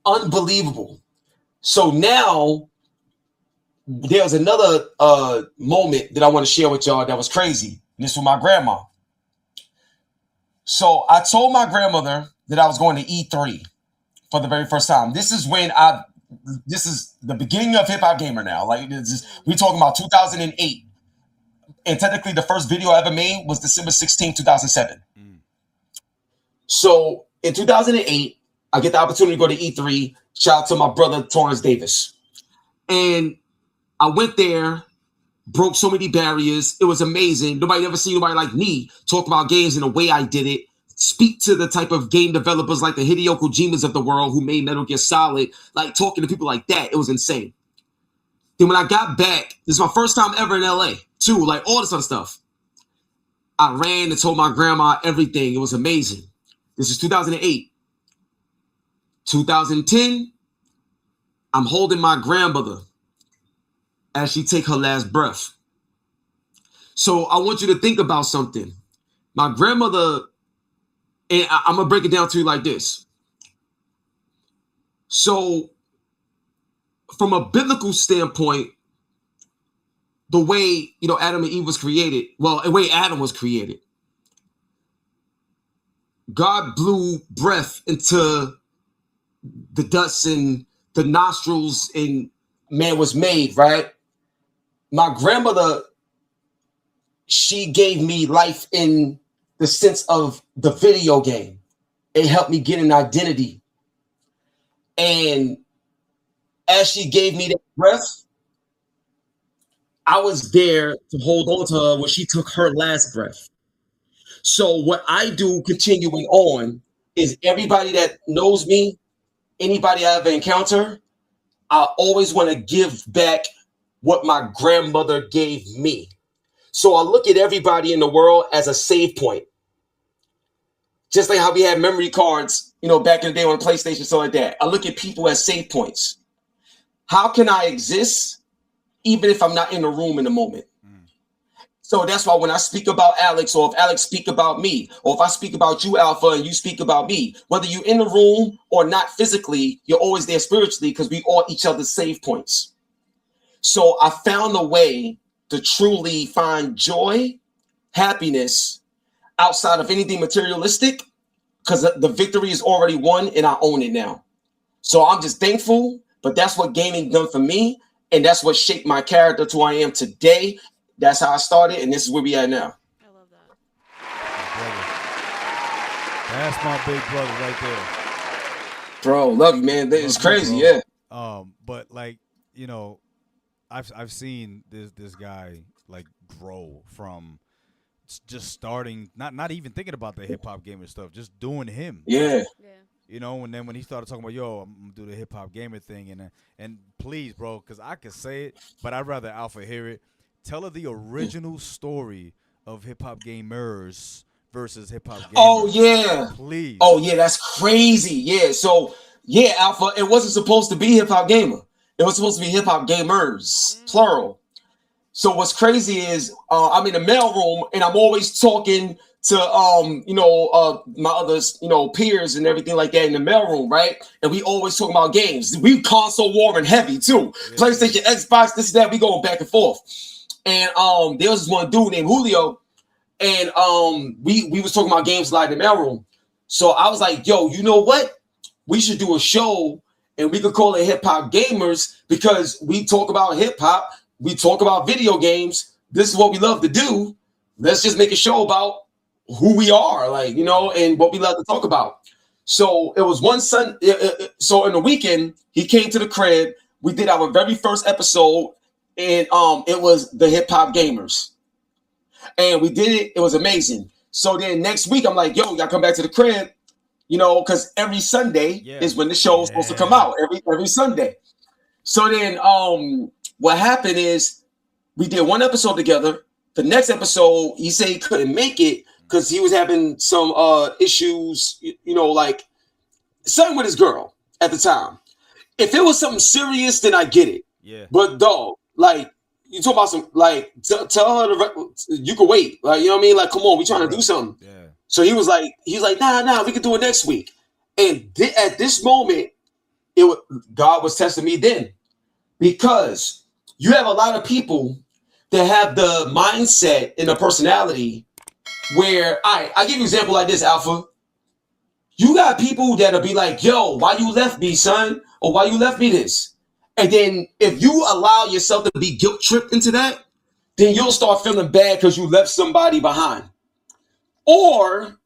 Unbelievable. So now there's another moment that I want to share with y'all that was crazy. This was my grandma. So I told my grandmother that I was going to E3 for the very first time. This is the beginning of Hiphopgamer now. Like we talking about 2008. And technically the first video I ever made was December 16, 2007. So in 2008, I get the opportunity to go to E3. Shout out to my brother, Torrance Davis. And I went there, broke so many barriers. It was amazing. Nobody ever seen nobody like me talk about games in the way I did it. Speak to the type of game developers like the Hideo Kojimas of the world who made Metal Gear Solid, like talking to people like that. It was insane. Then when I got back, this is my first time ever in LA too, like all this other stuff. I ran and told my grandma everything. It was amazing. This is 2008. 2010, I'm holding my grandmother as she take her last breath. So I want you to think about something. My grandmother, and I'm going to break it down to you like this. So from a biblical standpoint, the way, Adam and Eve was created, well, the way Adam was created, God blew breath into the dust and the nostrils and man was made, right? My grandmother, she gave me life in the sense of the video game. It helped me get an identity. And as she gave me that breath, I was there to hold on to her when she took her last breath. So what I do continuing on is everybody that knows me, anybody I ever encounter, I always want to give back what my grandmother gave me. So I look at everybody in the world as a save point. Just like how we had memory cards, back in the day on PlayStation, stuff like that. I look at people as save points. How can I exist even if I'm not in the room in the moment? So that's why when I speak about Alex, or if Alex speak about me, or if I speak about you, Alpha, and you speak about me, whether you're in the room or not physically, you're always there spiritually because we are each other's save points. So I found a way to truly find joy, happiness outside of anything materialistic, because the victory is already won and I own it now. So I'm just thankful, but that's what gaming done for me. And that's what shaped my character to who I am today. That's how I started, and this is where we at now. I love that. That's my big brother right there. Bro, love you, man. It's crazy, yeah. But like, I've seen this guy like grow from just starting, not even thinking about the hip hop gamer stuff, just doing him. Yeah. And then when he started talking about, I'm gonna do the hip hop gamer thing, and please, bro, because I could say it, but I'd rather Alpha hear it. Tell her the original story of hip hop gamers versus hip hop gamers. Oh yeah, please. Oh yeah, that's crazy. Yeah, so yeah, Alpha. It wasn't supposed to be hip hop gamer. It was supposed to be hip hop gamers, plural. So what's crazy is I'm in the mailroom and I'm always talking to my others, peers and everything like that in the mailroom, right? And we always talking about games. We console warring heavy too. Yeah. PlayStation, Xbox, this, that. We going back and forth. And there was this one dude named Julio, and we was talking about games live in the mailroom. So I was like, yo, you know what? We should do a show and we could call it Hip Hop Gamers because we talk about hip hop, we talk about video games. This is what we love to do. Let's just make a show about who we are, and what we love to talk about. So it was one Sunday. So in the weekend, he came to the crib. We did our very first episode. And it was the Hip Hop Gamers, and we did it. It was amazing. So then next week, I'm like, yo, y'all come back to the crib, because every Sunday is when the show is supposed to come out. Every Sunday. So then, what happened is we did one episode together. The next episode, he said he couldn't make it because he was having some issues, like something with his girl at the time. If it was something serious, then I get it. Yeah. But dog. Like, you talk about some, tell her you can wait. Like, you know what I mean? Like, come on, we trying to do something. Yeah. So he was like, nah, we can do it next week. And at this moment, God was testing me then. Because you have a lot of people that have the mindset and the personality where, I give you an example like this, Alpha. You got people that'll be like, yo, why you left me, son? Or why you left me this? And then if you allow yourself to be guilt tripped into that, then you'll start feeling bad because you left somebody behind. Or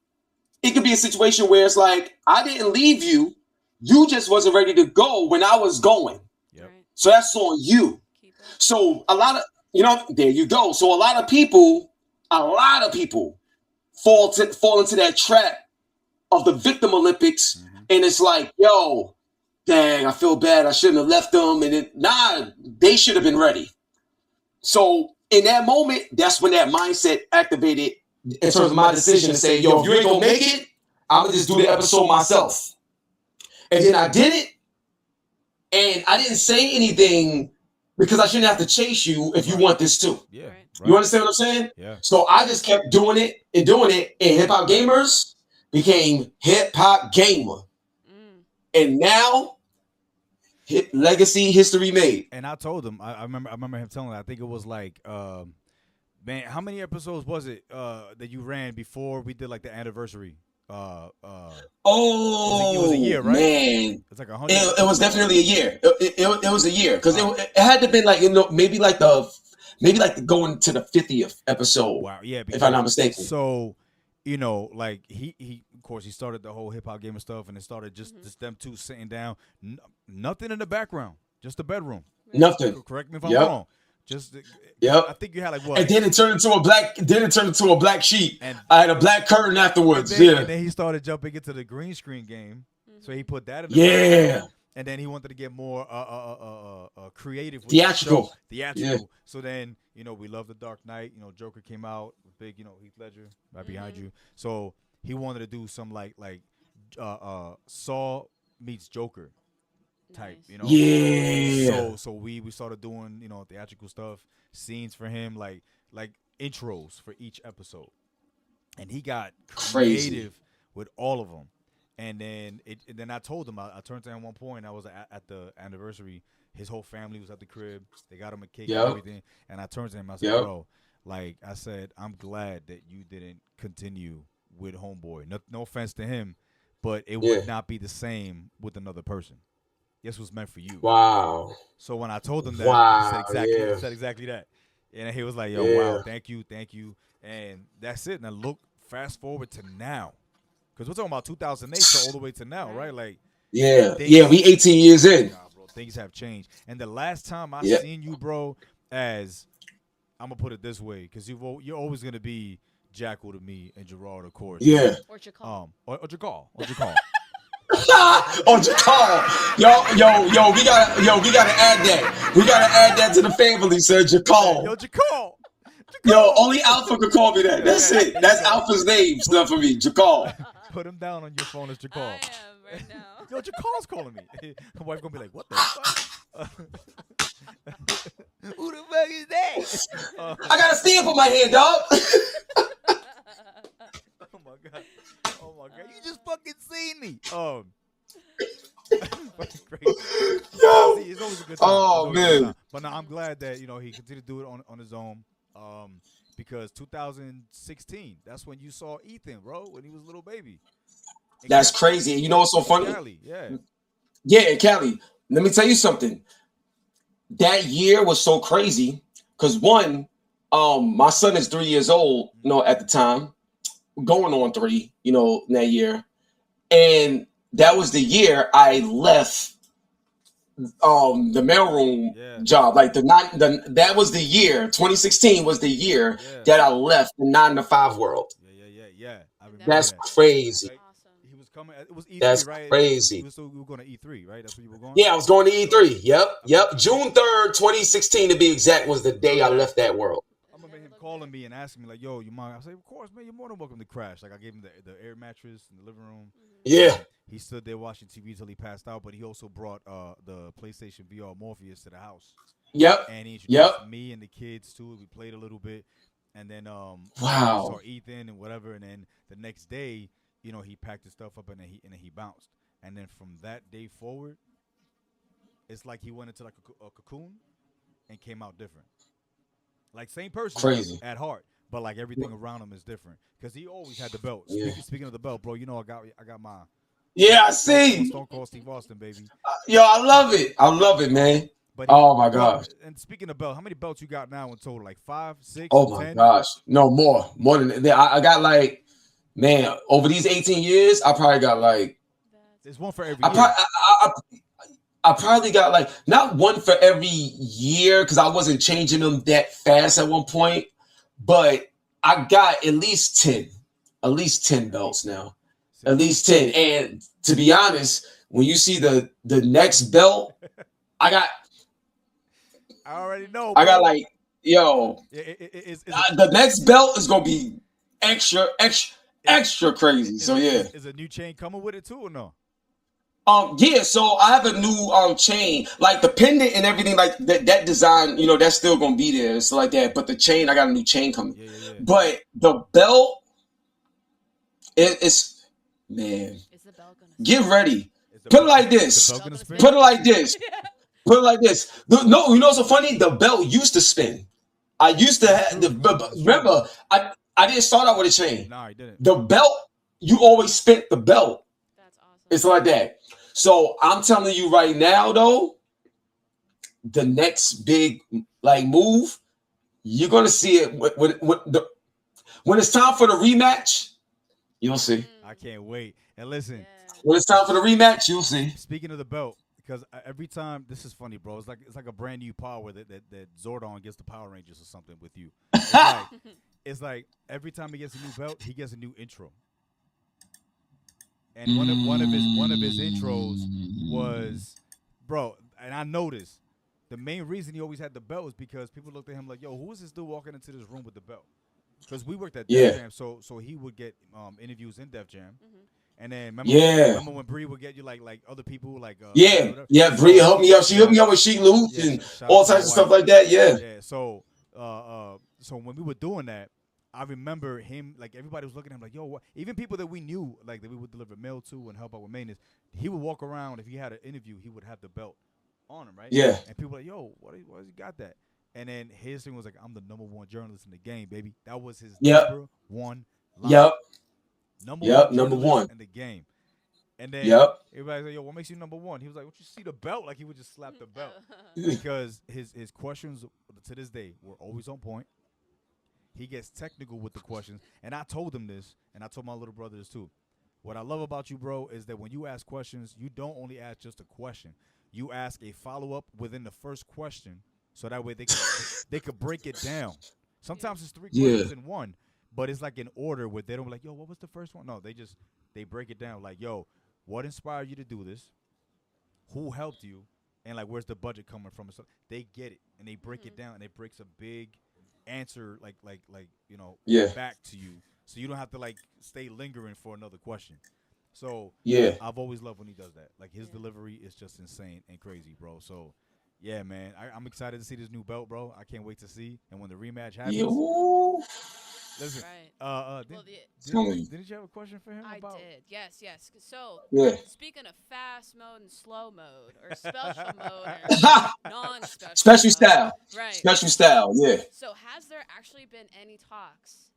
it could be a situation where it's like, I didn't leave you. You just wasn't ready to go when I was going. Yep. So that's on you. So a lot of, there you go. So a lot of people fall into that trap of the victim Olympics. Mm-hmm. And it's like, yo, dang, I feel bad. I shouldn't have left them. And they should have been ready. So in that moment, that's when that mindset activated in terms of my decision to say, yo, if you ain't gonna make it, I'm gonna just do the episode myself. And then I did it. And I didn't say anything because I shouldn't have to chase you if you want this too. Yeah. Right. You understand what I'm saying? Yeah. So I just kept doing it. And Hip Hop Gamers became Hip Hop Gamer. And now, legacy history made. And I told him, I remember him telling me, I think it was like, man, how many episodes was it that you ran before we did like the anniversary? It was a year, right? Man, it's like 100. It was definitely a year. It was a year because it had to be like maybe like going to the 50th episode. Wow, yeah, if I'm not mistaken. So, like he of course he started the whole hip hop gamer stuff, and it started just them two sitting down, nothing in the background, just the bedroom. Nothing. Correct me if I'm wrong. Yep. I think you had like what? And then it turned into a black sheet. And I had a black curtain afterwards. and then he started jumping into the green screen game. So he put that in the background. And then he wanted to get more creative with theatrical. Yeah. So then, we love The Dark Knight. Joker came out, big, Heath Ledger right behind you. So he wanted to do some like Saw meets Joker type, Nice. Yeah. So we started doing, theatrical stuff, scenes for him, like intros for each episode. And he got Crazy. creative with all of them. And then I told him, I turned to him at one point. I was at the anniversary. His whole family was at the crib. They got him a cake and everything. And I turned to him. I said, bro, I said, I'm glad that you didn't continue with Homeboy. No offense to him, but it would not be the same with another person. This was meant for you. Wow. So when I told him that, he said exactly that. And he was like, yo, wow, thank you. And that's it. And fast forward to now. Because we're talking about 2008 to all the way to now, right? Like, we 18 years in. Nah, bro, things have changed. And the last time I seen you, bro, I'm gonna put it this way, because you're always gonna be Jackal to me and Gerard, of course. Yeah. Or Jakal. Or Jakal. Oh, Jakal. Yo, we gotta add that. We gotta add that to the family, sir. Jakal. Yo, Jakal. Yo, only Alpha could call me that. That's it. That's Alpha's name, stuff for me. Jakal. Put him down on your phone as Jakal. I am right now. Yo, Jakal's calling me. My wife gonna be like, what the fuck? Who the fuck is that? I got a stamp on my hand, dog. Oh my god. You just fucking seen me. Fucking crazy. Yo. See, it's always a good time. Oh, man. But now I'm glad that, he continued to do it on his own. Because 2016, that's when you saw Ethan, bro, when he was a little baby. That's crazy. And you know what's so funny? Cali, in Cali. Let me tell you something. That year was so crazy because one, my son is 3 years old, at the time, going on 3, that year. And that was the year I left the mailroom job. Like that was the year. 2016 was the year that I left the 9-to-5 world. Yeah. I remember That's that. crazy. Awesome. He was coming. It was E3, That's right? crazy. We were going to E3, right? That's where you were going. Yeah, I was going to E3. Yep. June 3rd, 2016 to be exact was the day I left that world. I remember him calling me and asking me like, "Yo, you mind?" I said, "Of course, man. You're more than welcome to crash." Like I gave him the air mattress in the living room. Yeah. He stood there watching TV till he passed out, but he also brought the PlayStation VR Morpheus to the house. Yep. And he introduced me and the kids to it. We played a little bit, and then saw Ethan and whatever. And then the next day, he packed his stuff up and then he bounced. And then from that day forward, it's like he went into like a cocoon and came out different. Like same person, crazy at heart, but like everything around him is different. Because he always had the belt. Yeah. Speaking of the belt, bro, I got mine. Yeah, I see. Stone Cold Steve Austin, baby. Yo, I love it, man. But oh my gosh. And speaking of belt, how many belts you got now in total? Like 5, 6, Oh my 10? gosh. No, more than that. I got like, man, over these 18 years, I probably got like, there's one for every year. I probably got like, not one for every year because I wasn't changing them that fast at one point, but I got at least 10 belts now. At least 10. And to be honest, when you see the next belt, I already know. I got like, yo, the next belt is gonna be extra crazy. So yeah. Is a new chain coming with it too or no? Yeah, so I have a new chain, like the pendant and everything, like that design, that's still gonna be there, so like that. But the chain, I got a new chain coming. Yeah. But the belt, it's man. Is the belt gonna get ready? Put it like this. Put it like this. Put it like this. No, so funny. The belt used to spin. I used to have remember, I didn't start out with a chain. No, I didn't. The belt, you always spin the belt. That's awesome. It's like that. So I'm telling you right now, though, the next big move, you're gonna see it when it's time for the rematch. You'll see. I can't wait. And listen, when it's time for the rematch, you'll see. Speaking of the belt, because every time this is funny, bro. It's like a brand new power that Zordon gets the Power Rangers or something with you. It's like every time he gets a new belt, he gets a new intro. And one of his intros was, bro. And I noticed the main reason he always had the belt was because people looked at him like, "Yo, who is this dude walking into this room with the belt?" Because we worked at Def Jam, so he would get interviews in Def Jam. And then remember when Bree would get you like other people like Bree helped me out. She hooked me up with Sheik Loot and all types of stuff like that. Yeah. So when we were doing that, I remember him, like, everybody was looking at him like, yo, what? Even people that we knew, like, that we would deliver mail to and help out with maintenance, he would walk around. If he had an interview, he would have the belt on him, right? Yeah. And people were like, yo, what has he got that? And then his thing was like, I'm the #1 journalist in the game, baby. That was his #1 line. Number one in the game. And then everybody's like, yo, what makes you #1? He was like, what, you see the belt? Like, he would just slap the belt. Because his questions to this day were always on point. He gets technical with the questions. And I told him this, and I told my little brother this too. What I love about you, bro, is that when you ask questions, you don't only ask just a question. You ask a follow-up within the first question, so that way they could break it down. Sometimes it's 3 questions in one, but it's like in order where they don't be like, yo, what was the first one? No, they break it down like, yo, what inspired you to do this? Who helped you? And, like, where's the budget coming from? So they get it, and they break it down, and it breaks a big answer, like back to you. So you don't have to, like, stay lingering for another question. So I've always loved when he does that. Like, his delivery is just insane and crazy, bro. So, yeah, man, I'm excited to see this new belt, bro. I can't wait to see. And when the rematch happens, listen. Didn't you have a question for him? I did. Yes. So, speaking of fast mode and slow mode, or special mode, or non-special special mode, style. right? Special style. Yeah. So, has there actually been any talks?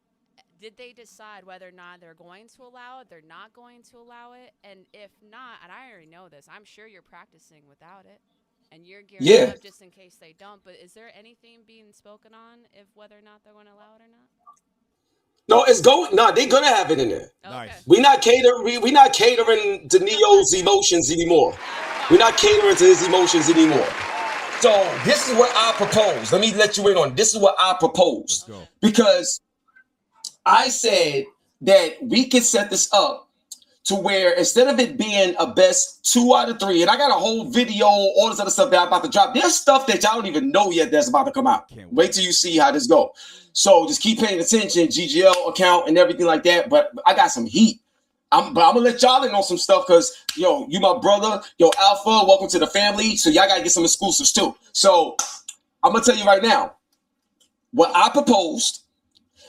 Did they decide whether or not they're going to allow it, they're not going to allow it? And if not, and I already know this, I'm sure you're practicing without it, and you're gearing up just in case they don't. But is there anything being spoken on if whether or not they're going to allow it or not? No, it's going. No, they're gonna have it in there. Nice. We're not catering to Neo's emotions anymore. We're not catering to his emotions anymore. So this is what I propose. Let me let you in on. This is what I propose. Because I said that we can set this up to where instead of it being a best 2 out of 3, and I got a whole video, all this other stuff that I'm about to drop. There's stuff that y'all don't even know yet that's about to come out. Wait till you see how this go. So just keep paying attention, GGL account and everything like that. But I got some heat. But I'm gonna let y'all in on some stuff because yo, you my brother, yo, Alpha, welcome to the family. So y'all gotta get some exclusives too. So I'm gonna tell you right now, what I proposed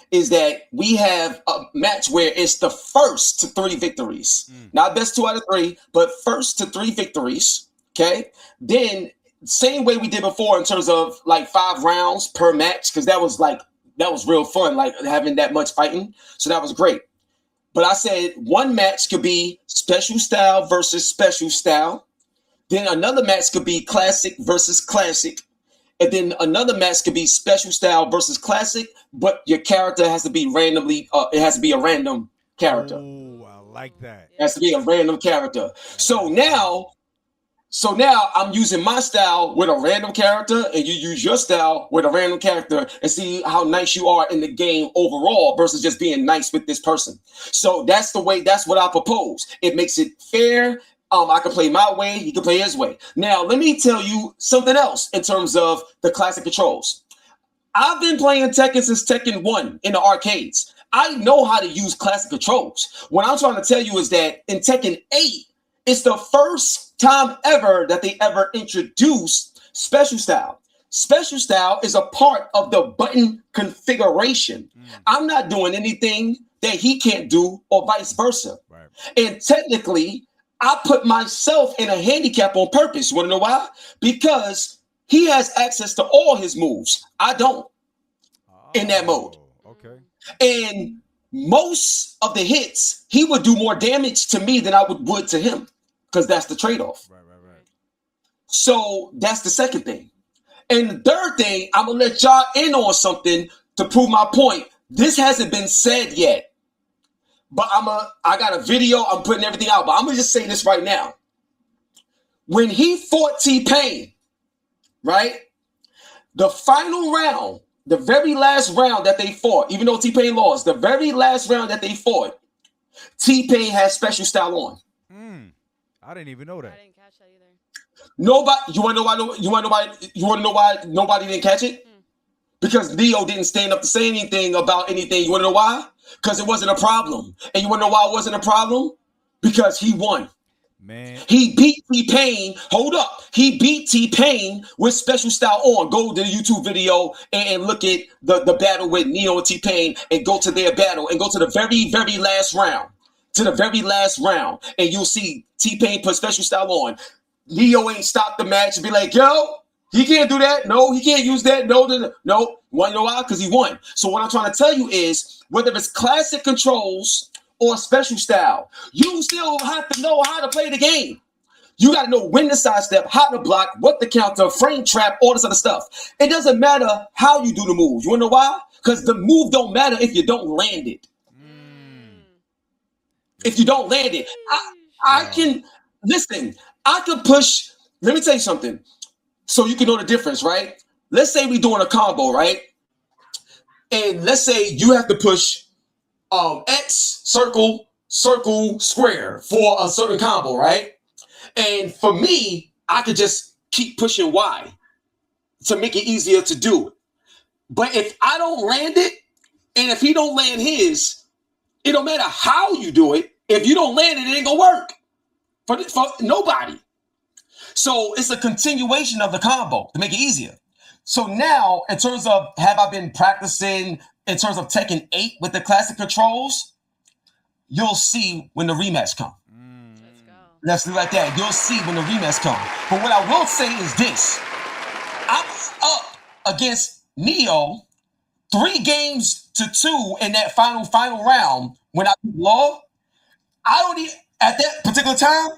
is that we have a match where it's the first to 3 victories. Not best 2 out of 3, but first to 3 victories. Okay. Then same way we did before in terms of like 5 rounds per match, because that was real fun, like having that much fighting. So that was great. But I said one match could be special style versus special style. Then another match could be classic versus classic. And then another match could be special style versus classic, but your character has to be randomly, it has to be a random character. Oh, I like that. It has to be a random character. So now I'm using my style with a random character, and you use your style with a random character and see how nice you are in the game overall versus just being nice with this person. So that's what I propose. It makes it fair. I can play my way, he can play his way. Now, let me tell you something else in terms of the classic controls. I've been playing Tekken since Tekken 1 in the arcades. I know how to use classic controls. What I'm trying to tell you is that in Tekken 8, it's the first time ever that they ever introduced special style. Special style is a part of the button configuration. I'm not doing anything that he can't do or vice versa. Right. And technically, I put myself in a handicap on purpose. You want to know why? Because he has access to all his moves. I don't in that mode. Okay. And most of the hits, he would do more damage to me than I would to him because that's the trade-off. Right. So that's the second thing. And the third thing, I'm going to let y'all in on something to prove my point. This hasn't been said yet. But I got a video, I'm putting everything out, but I'm gonna just say this right now. when he fought T-Pain, right? The final round, the very last round that they fought, even though T-Pain lost, the very last round that they fought, T-Pain had special style on. I didn't even know that. I didn't catch that either. Nobody. You want to know why? You want to know why nobody didn't catch it? Because Neo didn't stand up to say anything about anything. You want to know why? Because it wasn't a problem. And you want to know why it wasn't a problem? Because he won. Man. He beat T-Pain. Hold up. He beat T-Pain with special style on. Go to the YouTube video and look at the battle with Neo and T-Pain and go to their battle and go to the very, very last round. To the very last round. And you'll see T-Pain put special style on. Neo ain't stopped the match and be like, yo, he can't do that. No, he can't use that. No. Want to know why? Because he won. So what I'm trying to tell you is whether it's classic controls or special style, you still have to know how to play the game. You got to know when to sidestep, how to block, what to counter, frame trap, all this other stuff. It doesn't matter how you do the move. You want to know why? Because the move don't matter if you don't land it. If you don't land it, I can push. Let me tell you something. So you can know the difference, right? Let's say we're doing a combo, right? And let's say you have to push X, circle, square for a certain combo, right? And for me, I could just keep pushing Y to make it easier to do it. But if I don't land it, and if he don't land his, it don't matter how you do it. If you don't land it, it ain't gonna work for nobody. So it's a continuation of the combo to make it easier. So now, in terms of have I been practicing in terms of Tekken 8 with the classic controls, you'll see when the rematch comes. Let's go. Let's do it like that. You'll see when the rematch comes. But what I will say is this. I was up against Neo 3-2 in that final round when I beat Law. At that particular time,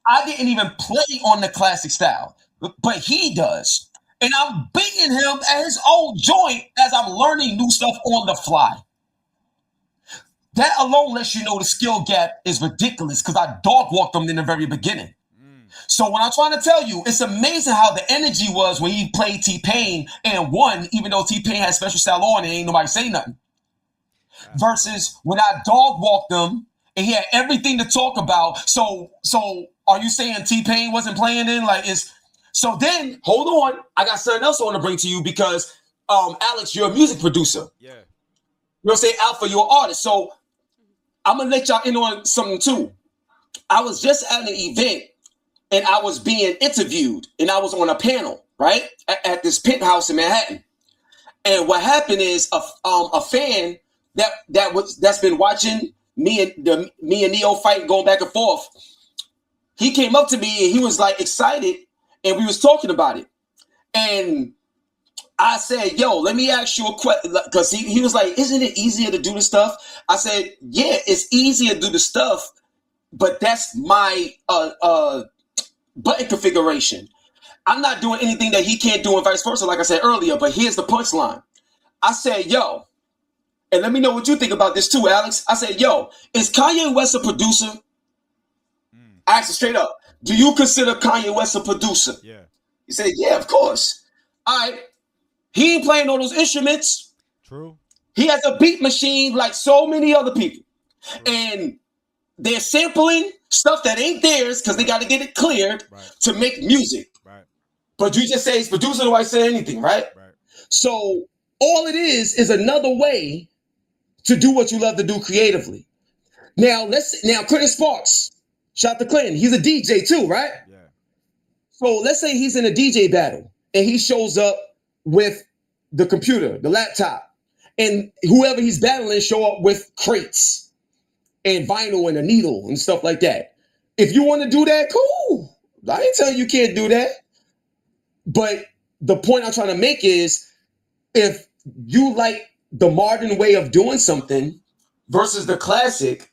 I didn't even play on the classic style, but he does. And I'm beating him at his own joint as I'm learning new stuff on the fly. That alone lets you know the skill gap is ridiculous because I dog walked him in the very beginning. So what I'm trying to tell you, it's amazing how the energy was when he played T-Pain and won, even though T-Pain had special style on and ain't nobody say nothing. Versus when I dog walked him and he had everything to talk about. So are you saying T-Pain wasn't playing in? So then, hold on. I got something else I want to bring to you because, Alex, you're a music producer. Yeah. You know what I'm saying? Alpha, you're an artist. So I'm going to let y'all in on something too. I was just at an event and I was being interviewed and I was on a panel, right? At this penthouse in Manhattan. And what happened is a fan that's been watching me and Neo fight going back and forth. He came up to me and he was like excited and we was talking about it. And I said, yo, let me ask you a question. Because he was like, isn't it easier to do the stuff? I said, yeah, it's easier to do the stuff, but that's my button configuration. I'm not doing anything that he can't do and vice versa, like I said earlier, but here's the punchline. I said, yo, and let me know what you think about this too, Alex. I said, yo, is Kanye West a producer? I asked him straight up, do you consider Kanye West a producer? Yeah. He said, yeah, of course. All right. He ain't playing all those instruments. True. He has a beat machine like so many other people. True. And they're sampling stuff that ain't theirs because they got to get it cleared to make music. Right. But you just say he's producer, nobody say anything, right? Right. So all it is another way to do what you love to do creatively. Now, Clinton Sparks, shout out to Clinton. He's a DJ too, right? Yeah. So let's say he's in a DJ battle and he shows up with the computer, the laptop, and whoever he's battling show up with crates and vinyl and a needle and stuff like that. If you want to do that, cool. I ain't telling you can't do that. But the point I'm trying to make is if you like the modern way of doing something versus the classic,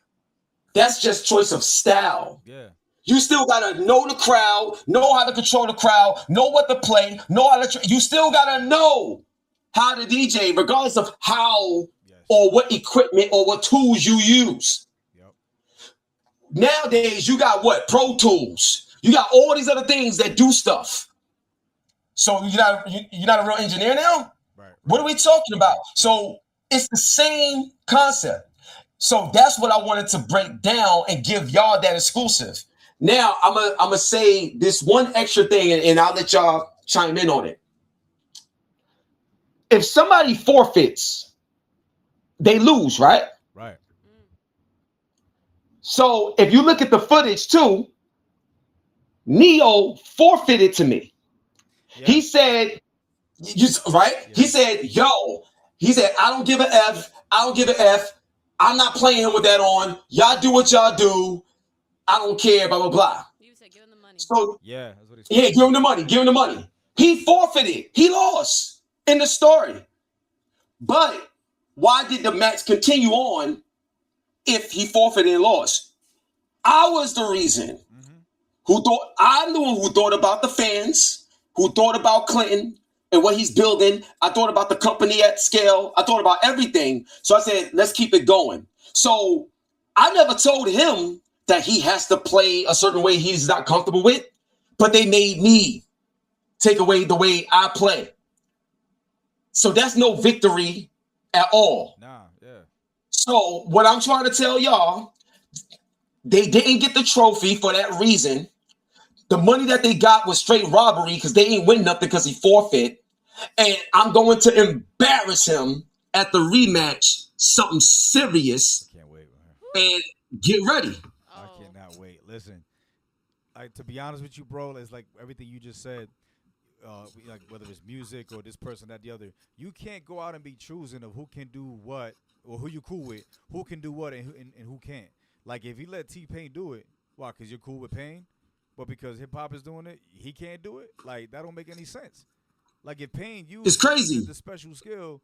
that's just choice of style. Yeah. You still gotta know the crowd, know how to control the crowd, know what to play, know how to. You still gotta know how to DJ, regardless of how or what equipment or what tools you use. Yep. Nowadays, you got what? Pro Tools. You got all these other things that do stuff. So you're not a real engineer now? Right. What are we talking about? So it's the same concept. So that's what I wanted to break down and give y'all that exclusive. Now I'm gonna say this one extra thing, and I'll let y'all chime in on it. If somebody forfeits, they lose, right? Right. So if you look at the footage too, Neo forfeited to me. Yeah. He said, right? Yeah. He said, I don't give a F. I don't give a F. I'm not playing him with that on. Y'all do what y'all do. I don't care, blah, blah, blah. You said give him the money. So, Yeah, that's what he's yeah, give him the money. Give him the money. He forfeited. He lost in the story. But why did the match continue on if he forfeited and lost? I was the reason I'm the one who thought about the fans, who thought about Clinton and what he's building. I thought about the company at scale. I thought about everything. So I said, let's keep it going. So I never told him that he has to play a certain way he's not comfortable with, but they made me take away the way I play. So that's no victory at all. Nah, yeah. So what I'm trying to tell y'all, they didn't get the trophy for that reason. The money that they got was straight robbery because they ain't win nothing because he forfeit. And I'm going to embarrass him at the rematch, something serious. I can't wait, man. And get ready. I cannot wait. Listen, to be honest with you, bro, it's like everything you just said. Like whether it's music or this person, that, the other, you can't go out and be choosing of who can do what or who you cool with, who can do what and who can't. Like if you let T-Pain do it, why? Because you're cool with Pain, but because hip hop is doing it, he can't do it. Like that don't make any sense. Like if Pain It's crazy. the special skill,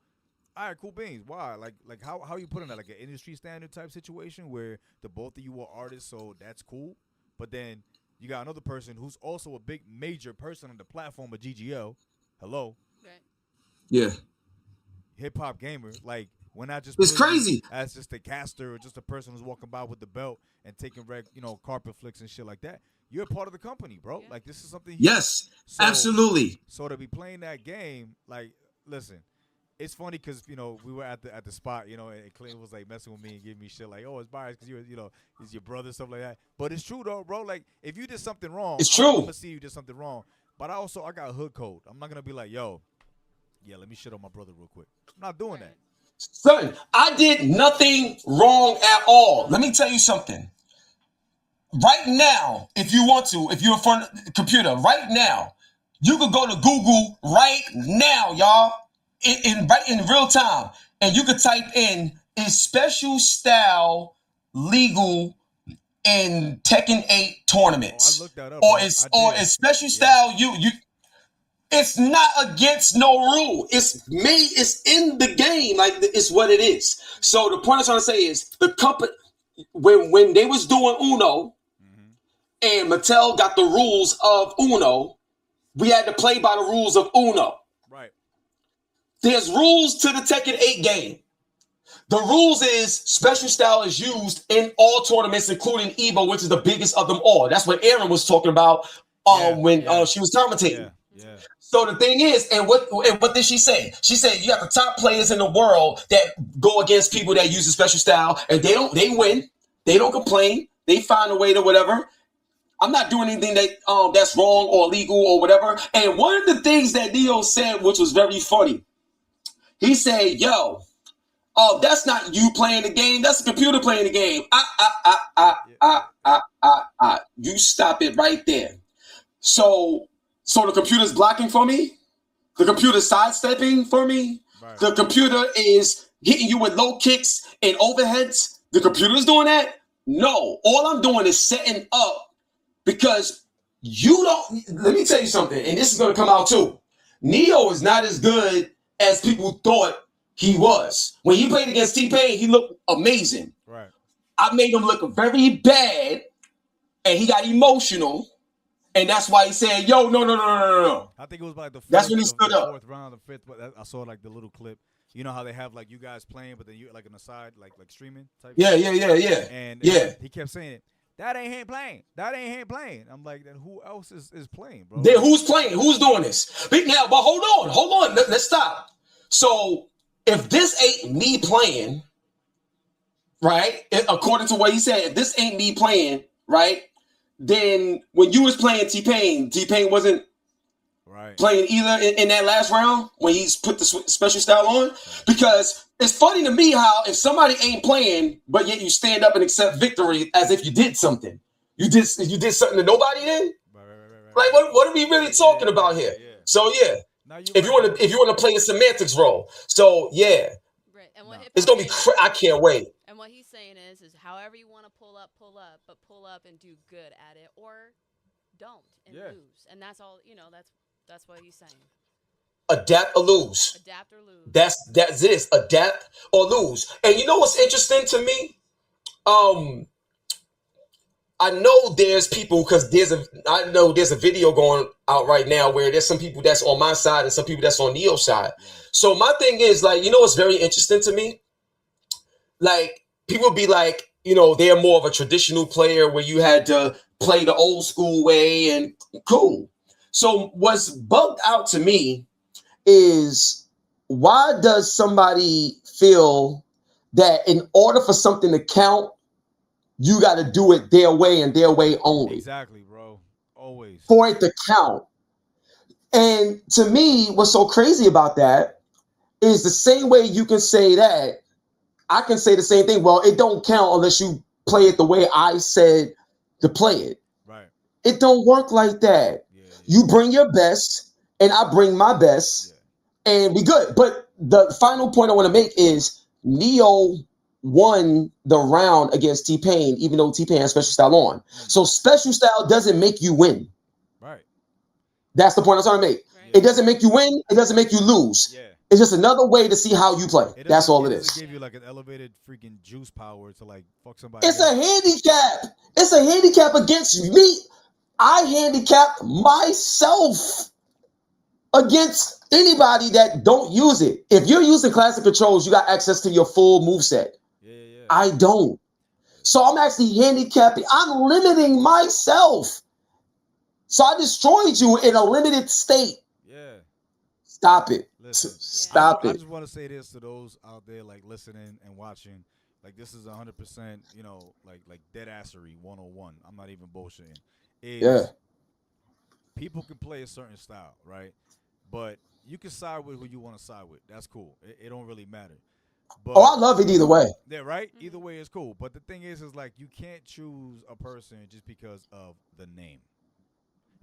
all right, cool beans. Why? Like how you putting that? Like an industry standard type situation where the both of you are artists, so that's cool. But then you got another person who's also a big major person on the platform of GGL. Hello. Right. Yeah. Hiphopgamer. Like when I just It's put you crazy. as just a caster or just a person who's walking by with the belt and taking carpet flicks and shit like that. You're a part of the company, bro. Yeah. Like this is something. Yes, absolutely. So to be playing that game, like, listen, it's funny because we were at the spot, and Clinton was like messing with me and giving me shit like, oh, it's biased because he's your brother, stuff like that. But it's true though, bro. Like if you did something wrong, It's true. I'm gonna see you did something wrong. But I got hood code. I'm not gonna be like, yo, yeah, let me shit on my brother real quick. I'm not doing that. Son, I did nothing wrong at all. Let me tell you something. Right now, if you want to, if you're in front of the computer, right now, you could go to Google right now, y'all, in real time, and you could type in "is special style legal in Tekken 8 tournaments?" I looked that up. Or bro. is special style you? It's not against no rule. It's in the game. Like it's what it is. So the point I'm trying to say is the company when they was doing Uno and Mattel got the rules of Uno, we had to play by the rules of Uno. Right. There's rules to the Tekken 8 game. The rules is special style is used in all tournaments, including Evo, which is the biggest of them all. That's what Aaron was talking about when she was commentating. Yeah. So the thing is, and what did she say? She said you have the top players in the world that go against people that use a special style, and they win. They don't complain. They find a way to whatever. I'm not doing anything that's wrong or illegal or whatever. And one of the things that Neo said, which was very funny, he said, "Yo, that's not you playing the game. That's the computer playing the game." You stop it right there. So the computer's blocking for me. The computer's sidestepping for me. Right. The computer is hitting you with low kicks and overheads. The computer's doing that? No. All I'm doing is setting up because you don't. Let me tell you something, and this is going to come out too. Neo is not as good as people thought he was. When he played against T-Pain, he looked amazing. Right. I made him look very bad, and he got emotional. And that's why he said, "Yo, no." I think it was like the fourth, that's when he stood up. Fourth round, the fifth. But I saw like the little clip. You know how they have like you guys playing, but then you like on the side, like streaming type. Yeah. And he kept saying it. that ain't him playing. That ain't him playing. I'm like, then who else is playing, bro? Then who's playing? Who's doing this? But hold on. Let's stop. So if this ain't me playing, right? According to what he said, if this ain't me playing, right? Then when you was playing T-Pain wasn't playing either in that last round when he's put the special style on. Because it's funny to me how if somebody ain't playing, but yet you stand up and accept victory as if you did something. You did something to nobody then? Right. Like what are we really talking about here? Yeah. So yeah. If you want to play the semantics role. So yeah. Right. And what it's gonna be I can't wait. And what he's saying is however you want to pull up, but pull up and do good at it, or don't and lose. And that's all, that's what he's saying. Adapt or lose. Adapt or lose. That's it. Adapt or lose. And you know what's interesting to me? I know there's people because there's a video going out right now where there's some people that's on my side and some people that's on Neo's side. So my thing is like, what's very interesting to me? Like people be like, they're more of a traditional player where you had to play the old school way and cool. So what's bugged out to me is why does somebody feel that in order for something to count, you got to do it their way and their way only. Exactly, bro. Always. For it to count. And to me, what's so crazy about that is the same way you can say that, I can say the same thing. Well, it don't count unless you play it the way I said to play it. Right. It don't work like that. Yeah. You bring your best and I bring my best and we good. But the final point I want to make is Neo won the round against T-Pain, even though T-Pain has special style on. So special style doesn't make you win. Right. That's the point I'm trying to make. Right. It doesn't make you win. It doesn't make you lose. Yeah. It's just another way to see how you play. That's all it is. It give you like an elevated freaking juice power to like fuck somebody. It's a handicap. It's a handicap against me. I handicap myself against anybody that don't use it. If you're using classic controls, you got access to your full moveset. I don't. So I'm actually handicapping. I'm limiting myself. So I destroyed you in a limited state. Yeah. Stop it. Listen, Stop it. I just want to say this to those out there like listening and watching. Like this is 100%, like dead assery 101. I'm not even bullshitting. People can play a certain style, right? But you can side with who you want to side with. That's cool. It don't really matter. But, I love it either way. Yeah, right? Either way is cool. But the thing is like you can't choose a person just because of the name.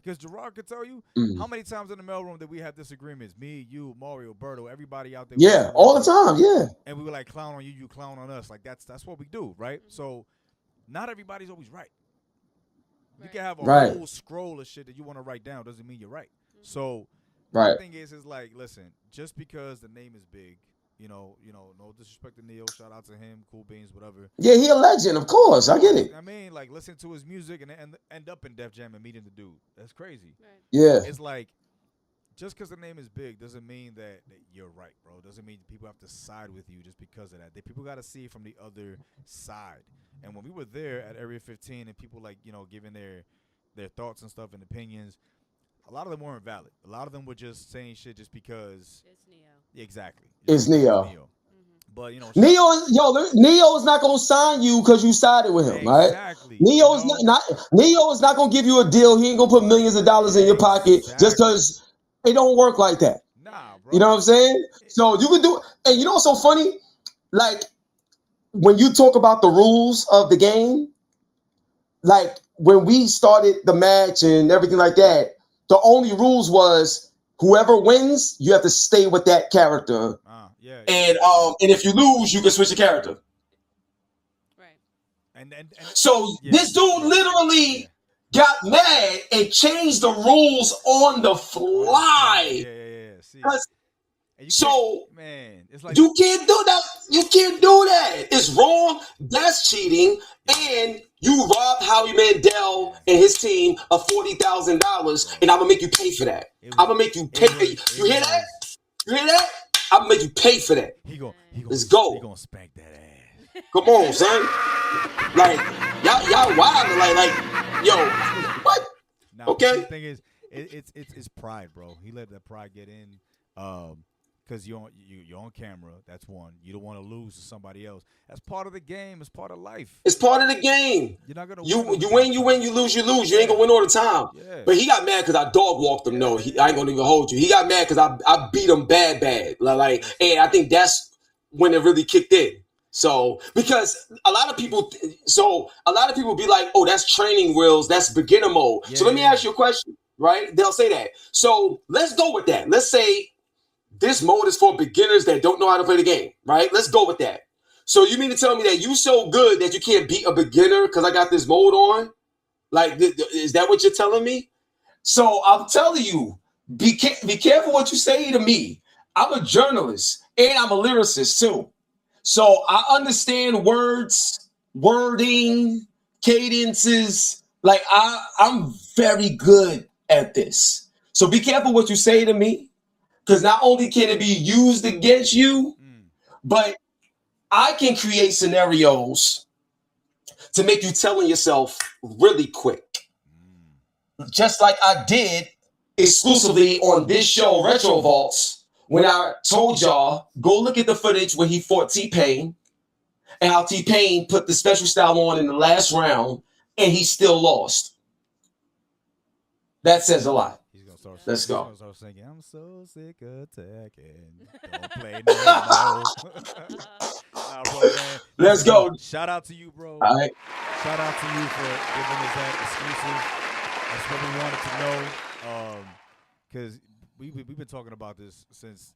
Because Gerard could tell you how many times in the mailroom did we have disagreements? Me, you, Mario, Berto, everybody out there. Yeah, all the time, yeah. And we were like clown on you, you clown on us. Like that's what we do, right? So not everybody's always right. You can have a whole scroll of shit that you want to write down. Doesn't mean you're right. So the thing is like, listen, just because the name is big, no disrespect to Neo. Shout out to him, cool beans, whatever. Yeah, he a legend, of course. I get it. I mean, like, listen to his music and end up in Def Jam and meeting the dude. That's crazy. Right. Yeah. It's like, just because the name is big doesn't mean that you're right, bro. Doesn't mean people have to side with you just because of that. People got to see it from the other side. And when we were there at Area 15 and people, like, giving their thoughts and stuff and opinions, a lot of them weren't valid. A lot of them were just saying shit just because. It's Neo. Exactly. It's Neo. But Neo is not gonna sign you because you sided with him, right? Exactly. Neo is not gonna give you a deal. He ain't gonna put millions of dollars in your pocket just because it don't work like that. Nah, bro. You know what I'm saying? So you can do, and you know what's so funny? Like when you talk about the rules of the game, like when we started the match and everything like that, the only rules was whoever wins, you have to stay with that character. And if you lose, you can switch the character. Right. And this dude literally got mad and changed the rules on the fly. See. It's like you can't do that. You can't do that. It's wrong. That's cheating. And you robbed Howie Mandel and his team of $40,000, and I'm gonna make you pay for that. I'm gonna make you pay. You hear that? You hear that? I'm gonna make you pay for that. Let's go. He gonna spank that Come on, son. Like y'all wild. Like, yo, what? Now, Okay. The thing is, it's pride, bro. He let that pride get in, because you're on camera. That's one. You don't want to lose to somebody else. That's part of the game. It's part of life. It's part of the game. You're not gonna You win, you lose, you lose. You ain't gonna win all the time. Yeah. But he got mad because I dog walked him. No, I ain't gonna even hold you. He got mad because I beat him bad. Like, and I think that's when it really kicked in. So because a lot of people be like, oh, that's training wheels, that's beginner mode. Yeah, so let me ask you a question, right? They'll say that. So let's go with that. Let's say this mode is for beginners that don't know how to play the game, right? Let's go with that. So you mean to tell me that you so good that you can't beat a beginner because I got this mode on? Like, is that what you're telling me? So I'm telling you, be careful what you say to me. I'm a journalist and I'm a lyricist too. So I understand words, wording, cadences. Like I'm very good at this. So be careful what you say to me, because not only can it be used against you, but I can create scenarios to make you telling yourself really quick. Just like I did exclusively on this show, Retro Vaultz, when I told y'all, go look at the footage where he fought T-Pain and how T-Pain put the special style on in the last round and he still lost. That says a lot. Let's go. He's gonna start singing, I'm so sick of attacking. Don't play no more. Nah, bro, man. Let's go. Shout out to you, bro. All right. Shout out to you for giving us that exclusive. That's what we wanted to know. Because we've been talking about this since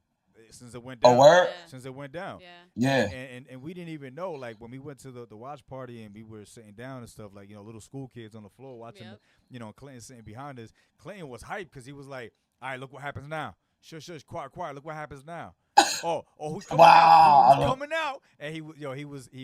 it went down. A word? Since it went down. Yeah. And we didn't even know, like, when we went to the watch party and we were sitting down and stuff, like, little school kids on the floor watching, Clinton sitting behind us. Clinton was hyped because he was like, all right, look what happens now. Shush, quiet, look what happens now. Oh, who's coming out? Who's coming out? And he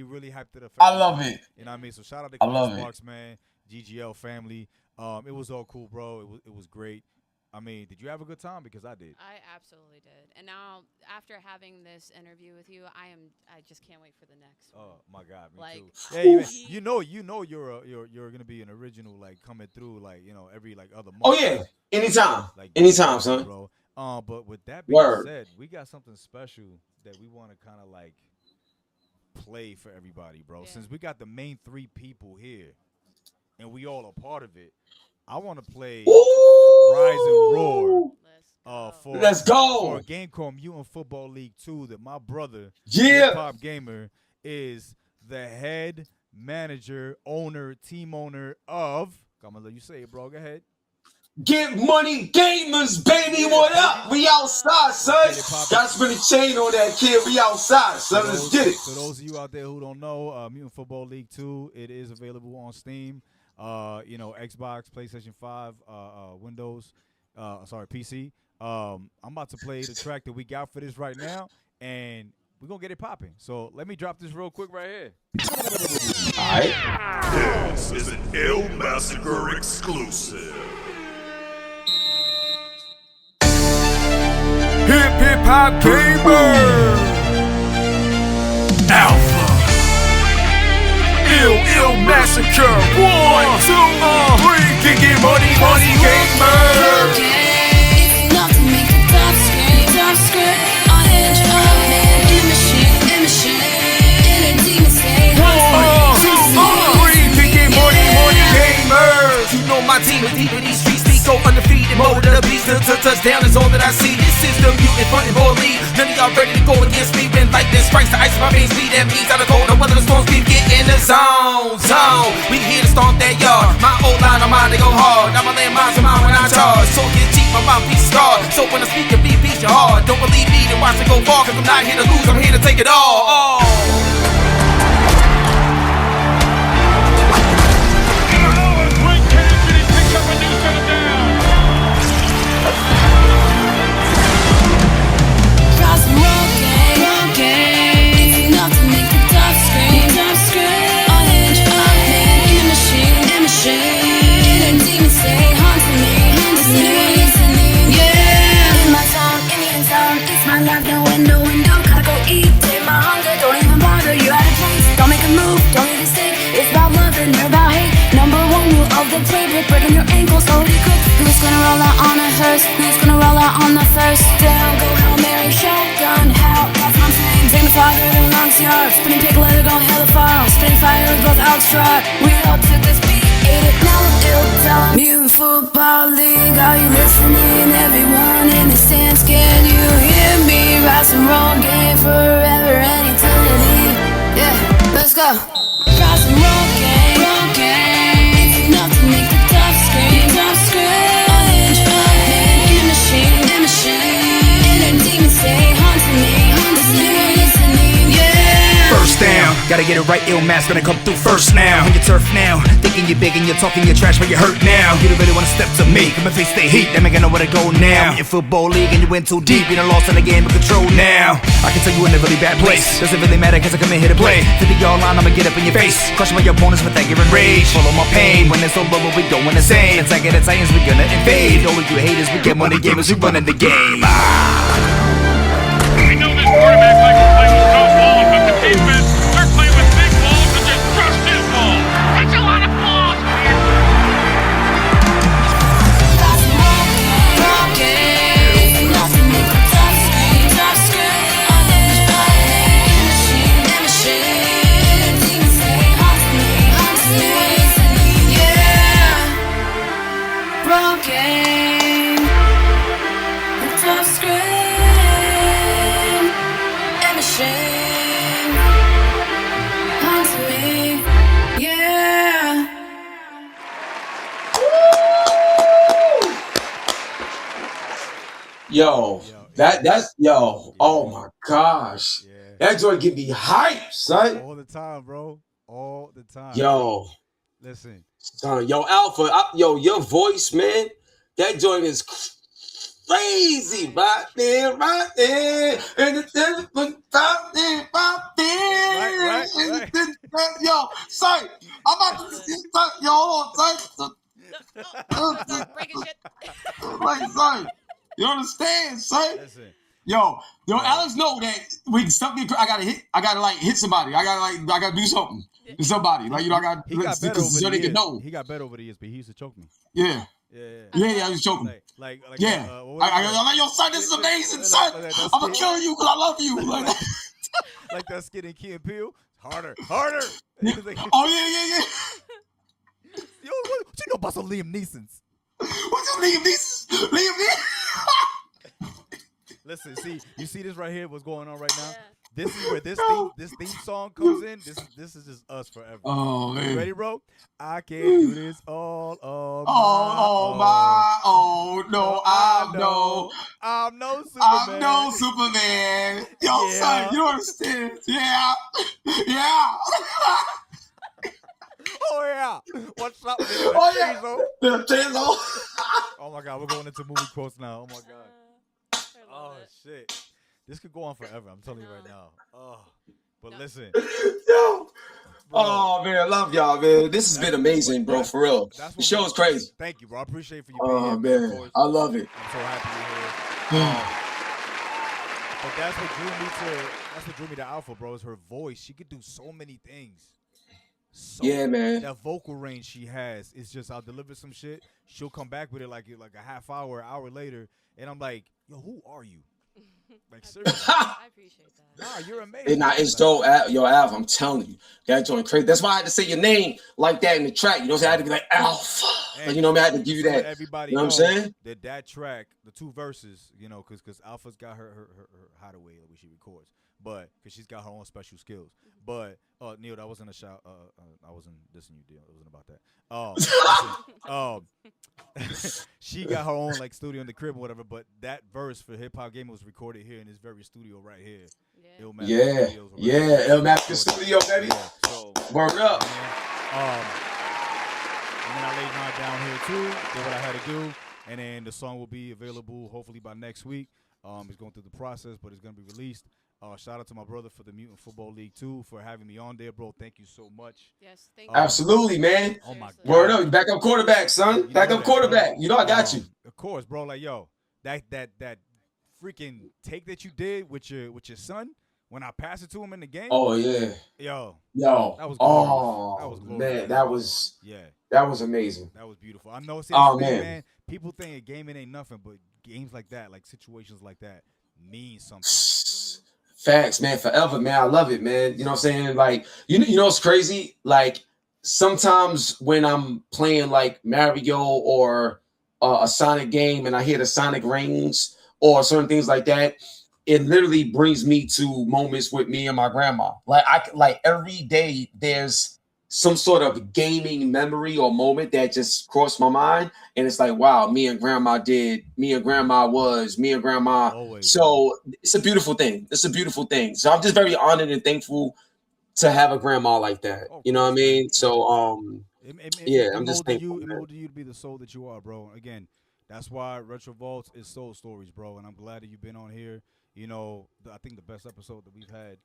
really hyped it up. I love it. You know what I mean? So shout out to Sparks, man, GGL family. It was all cool, bro. It was great. I mean, did you have a good time? Because I did. I absolutely did. And now, after having this interview with you, I just can't wait for the next one. Oh my God, me like, too. Yeah, you know, you're gonna be an original, like, coming through, like, every like other month. Oh yeah, anytime, like, anytime, son. Bro. But with that being said, we got something special that we want to kind of like play for everybody, bro. Yeah. Since we got the main three people here, and we all a part of it, I want to play Rise and Roar. Let's go. For a game called Mutant Football League 2 that my brother, Hiphopgamer, is the head manager, team owner of. I'm going to let you say it, bro. Go ahead. Get money gamers, baby. What up? We outside, son. Gotta spin a chain on that kid. We outside, son. Let's get it. For those of you out there who don't know, Mutant Football League 2, it is available on Steam. Xbox, PlayStation 5, Windows, PC. I'm about to play the track that we got for this right now, and we're going to get it popping. So let me drop this real quick right here. All right. This is an Ill Massacre exclusive. Hiphopgamer Alpha Ill Massacre 1, 2, 3 Get money gamer. It's enough to make the top scream. On edge, man, in the machine. Inner demons say, 1, 2, 3 Get money gamers. You know my team is deep in these streets. We go undefeated, mode of the beast. The touchdown is all that I see. This is the mutant football league. None of y'all ready to go against me. When like this strikes the ice in my veins, lead that means out of cold. No weather the storms, we get in the zone. We here to stomp that yard. My old line, I'm out to go hard. Now my landmines are mine when I charge. So get cheap, my mouthpiece scarred. So when I speak, your beat beats you hard. Don't believe me, then watch it go far. Cause I'm not here to lose, I'm here to take it all. No window, gotta go eat. Take my hunger, don't even bother. You out of place, don't make Who's gonna roll out on a hearse? Who's gonna roll out on the first down? Go Hail Mary, shotgun, how off I'm saying. Take the father to the long yard. Spinning pick, let it go hella far. Spinning fire with both outstrut. We all took this beat, ate it, now we're ill done. Mutant Football League, are you listening? Everyone in the stands, can you hear me? Rock and roll game forever and eternity. Yeah, let's go. Rock and roll game, enough to make the tough scream, tough scream. In the machine, inner demons stay haunting me, listening, yeah. First down, gotta get it right, ill mask gonna come through first now. On your turf now, thinking you're big and you're talking your trash, but you're hurt now. You don't really wanna step to me, come and face the heat, that make I know where to go now. In football league and you went too deep, you done lost in the game of control now. I can tell you in a really bad place, doesn't really matter cause I come in here to play. 50-yard line, I'ma get up in your face, crush my opponents with anger and rage. Follow my pain, when it's all over we going insane. Attack of the Titans, we gonna invade. All of you haters, we get money gamers, we running the game. We know this quarterback likes to play with tough balls, but the defense, they're playing with big balls and just crushed his ball. That's a lot of balls, man. Enough to make the tough scream, tough scream. In the machine, demons stay haunting me, listening, yeah. Broken, the tough scream. Machine haunts me, yeah. Yo, that's oh my gosh. Yeah. That joint get me hyped, son. All the time, bro. All the time. Yo, Listen. son, yo, Alpha, your voice, man, that joint is crazy, right there, and the Right. Yo, son, I'm about to yo, hold on, son. Breaking shit. Like, son, you understand, son? Listen. Yo, Alex know that when something I gotta like hit somebody. I gotta do something to somebody. Like, you know, I gotta He got better because so over they the can years. know. He got better over the years, but he used to choke me. Yeah. Yeah. I was choking. Like Yeah. I'm like, yo, son, this is amazing, son. I'm gonna kill you because I love you. Like, like that skit in Key and Peele. Harder. oh yeah. Yo, what you know about some Liam Neeson's? What's your Liam Neeson? Liam Neeson? Listen, you see this right here? What's going on right now? Yeah. This is where this theme song comes in. This is just us forever. Oh man. You ready, bro? I can't do this all on no, I know. I'm no Superman. I'm no Superman. Yo, Yeah. son, you understand? Yeah. Oh yeah. What's up? Oh yeah. Cheezo? Cheezo. Oh my God, we're going into movie quotes now. Oh my God. I Oh love it. shit. This could go on forever. I'm telling you right now. Oh, but No. listen. Yo. Bro. Oh man, I love y'all, man. This has been amazing, bro. For real. That's The what show is crazy. Thank you, bro. I appreciate for you being Oh here. man, Of course. I love it. I'm so happy you're here. But that's what drew me to Alpha, bro, is her voice. She could do so many things. Yeah, man. That vocal range she has is just, I'll deliver some shit. She'll come back with it like a half hour, hour later, and I'm like, yo, who are you? Like, seriously. I appreciate that. Nah, you're amazing. It's dope, yo, Alpha. I'm telling you, that joint crazy. That's why I had to say your name like that in the track. You know what I'm saying? I had to be like Alpha. Like, you know what I mean? I had to give you that. Everybody You know what I'm saying? That track, the two verses, you know, because Alpha's got her hideaway that she records, but because she's got her own special skills. But Neil, that wasn't a shout. I wasn't dissing you, deal. It wasn't about that. She got her own like studio in the crib or whatever. But that verse for Hiphopgamer was recorded here in this very studio right here. Yeah. Illmatic Yeah, Studios, right yeah, here. Illmatic Studio, baby. Yeah, so Word up. and then I laid mine down here too. Did what I had to do, and then the song will be available hopefully by next week. It's going through the process, but it's gonna be released. Shout out to my brother for the Mutant Football League too for having me on there, bro. Thank you so much. Yes, thank you. Absolutely, man. Oh my God. Word up, backup quarterback, son. You know Backup that, quarterback. bro. You know I got you. Of course, bro. Like, yo, that freaking take that you did with your son when I passed it to him in the game. Oh yeah. Yo. Yo. That was glorious. Oh That was glorious. man, that was amazing. That was beautiful. I know. Man, people think gaming ain't nothing, but games like that, like situations like that, mean something. Facts, man. Forever, man. I love it, man. You know what I'm saying? Like, you know what's crazy? Like, sometimes when I'm playing like Mario or a Sonic game and I hear the Sonic rings or certain things like that, it literally brings me to moments with me and my grandma. Like every day there's some sort of gaming memory or moment that just crossed my mind, and it's like, wow, me and grandma. Always. So it's a beautiful thing. So I'm just very honored and thankful to have a grandma like that. You know what I mean? So I'm just thankful. It molded you to be the soul that you are, bro. Again, that's why Retro Vaultz is soul stories, bro. And I'm glad that you've been on here. You know, I think the best episode that we've had,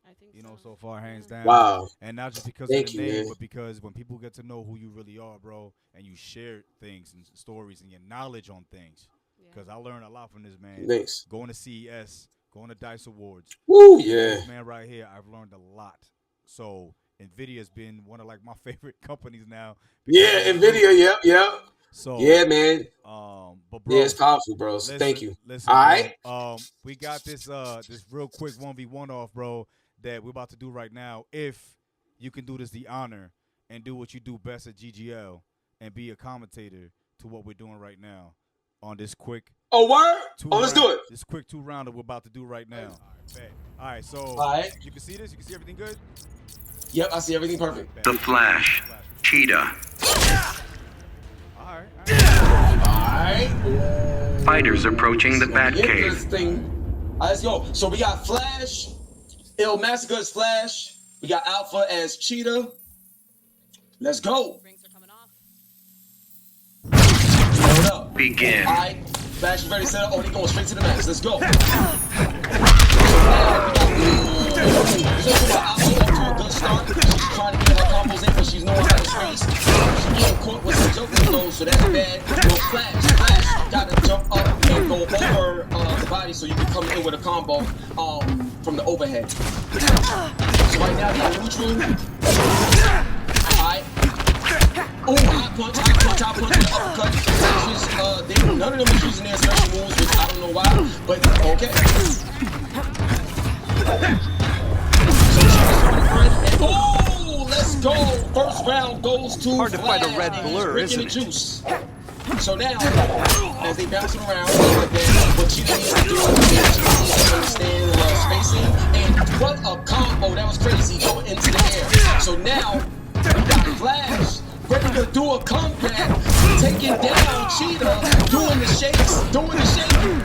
so far, hands down. Wow. And not just because of the name, but because when people get to know who you really are, bro, and you share things and stories and your knowledge on things. Because I learned a lot from this, man. Thanks. Going to CES, going to DICE Awards. Woo, yeah. This man right here, I've learned a lot. So NVIDIA's been one of like my favorite companies now. Yeah, NVIDIA, yep. So yeah, man. But bro, yeah, it's powerful, bro. So thank you. Listen, all right. We got this real quick 1v1 off, bro, that we're about to do right now. If you can do this the honor and do what you do best at GGL and be a commentator to what we're doing right now on this quick. Oh, word? Let's do it. This quick 2-rounder we're about to do right now. All right, so you can see this? You can see everything good? Yep, I see everything perfect. The Flash, Cheetah. All right. Fighters approaching the Batcave. Let's go. So we got Flash. Il Massacre as Flash. We got Alpha as Cheetah. Let's go. Rings are coming off. Hold up. Begin. All right. Flash is ready to set up. Oh, they going straight to the max. Let's go. Good start. She's trying to get her combos in, but she's knowing how to space. She's getting caught with some jumping throws, so that's bad. No Flash gotta jump up and go over the body so you can come in with a combo from the overhead. So right now, we got neutral. Alright. Oh, high punch with the uppercut. None of them is using their special moves, which I don't know why, but okay. Oh, let's go. First round goes to Hard to find a red blur, isn't it? Juice. So now, as they bounce around, what she needs to do is understand spacing. And what a combo. That was crazy going into the air. So now, we got Flash ready to do a comeback, taking down Cheetah, doing the shakes, doing the shaky.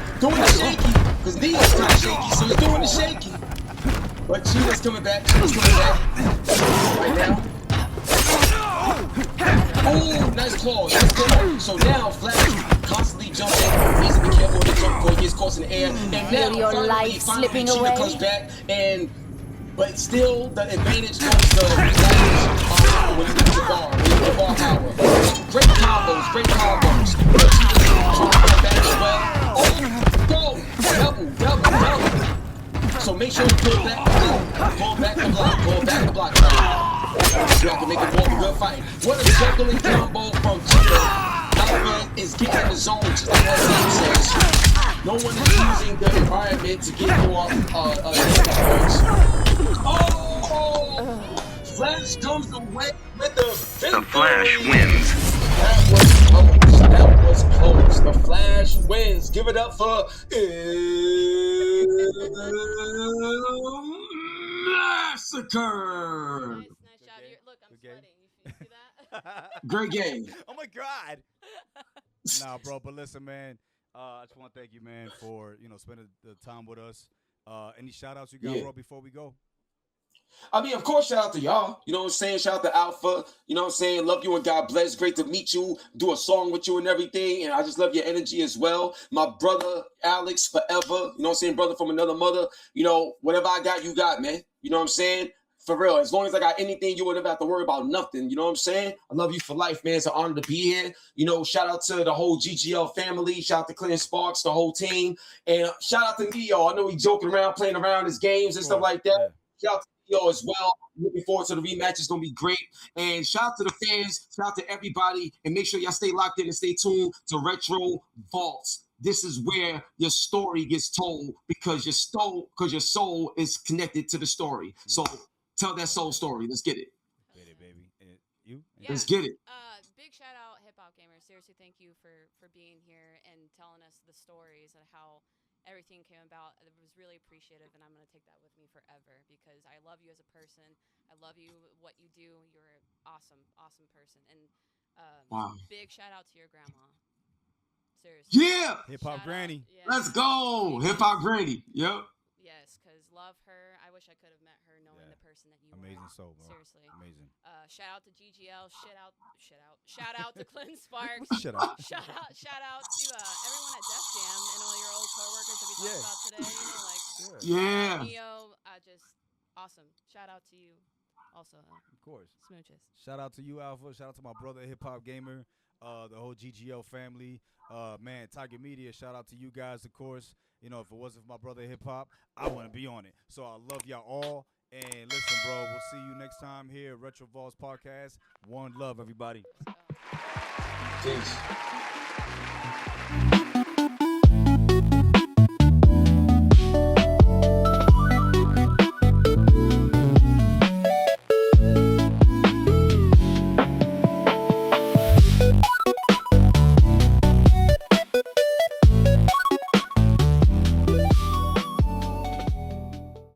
Because Neo's kind of shaky, so he's doing the shaky. But Cheetah's coming back. Right now. Oh, nice claw. So now Flash constantly jumping. Needs to be careful with the jump before he gets caught in the air. And now your life slipping Cheetah away. comes back, but still the advantage goes to Flash when you use the bar power. Great combos. But Cheetah's trying to come back as well. Oh, go! Double. So make sure you pull back the block. So y'all can make it more of a good fight. What a juggling combo from Cheetah. Alpha is getting in the zone just like what Sam says. No one is using the environment to get more points. Oh! Flash comes away with the victory. The Flash wins. That was close. The Flash wins. Give it up for Massacre. Nice job. Look, I'm sweating. You see that? Great game. Oh my God. Nah, bro, but listen, man. I just want to thank you, man, for spending the time with us. Any shout outs you got, bro, before we go? I mean, of course, shout out to y'all. You know what I'm saying? Shout out to Alpha. You know what I'm saying? Love you and God bless. Great to meet you, do a song with you and everything. And I just love your energy as well. My brother, Alex, forever. You know what I'm saying? Brother from another mother. Whatever I got, you got, man. You know what I'm saying? For real, as long as I got anything, you wouldn't have to worry about nothing. You know what I'm saying? I love you for life, man. It's an honor to be here. You know, shout out to the whole GGL family. Shout out to Clint Sparks, the whole team. And shout out to Neo. I know he's joking around, playing around his games and stuff like that. Shout out to Neo as well. Looking forward to the rematch. It's going to be great. And shout out to the fans. Shout out to everybody. And make sure y'all stay locked in and stay tuned to Retro Vaultz. This is where your story gets told because your soul is connected to the story. So tell that soul story. Let's get it. Get it, baby. And you? Yeah. Let's get it. Big shout out Hiphopgamer. Seriously, thank you for being here and telling us the stories and how everything came about. It was really appreciative, and I'm going to take that with me forever because I love you as a person. I love you, what you do. You're an awesome, awesome person. And big shout out to your grandma. Seriously. Yeah. Hip Hop Granny. Yeah. Let's go. Hip Hop Granny. Yep. Yes, because love her. I wish I could have met her knowing the person that you Amazing are. soul, bro. Seriously. Amazing. Shout out to GGL. Shout out to Clint Sparks. Shout out. Shout out to everyone at Def Jam and all your old coworkers that we talked about today. You know, like Neo, just awesome. Shout out to you also. Of course. Smooches. Shout out to you, Alpha. Shout out to my brother, Hiphopgamer, the whole GGL family. Man, Tiger Media, shout out to you guys, of course. You know, if it wasn't for my brother Hip Hop, I wouldn't be on it. So I love y'all all. And listen, bro, we'll see you next time here at Retro Vaultz Podcast. One love, everybody. Peace.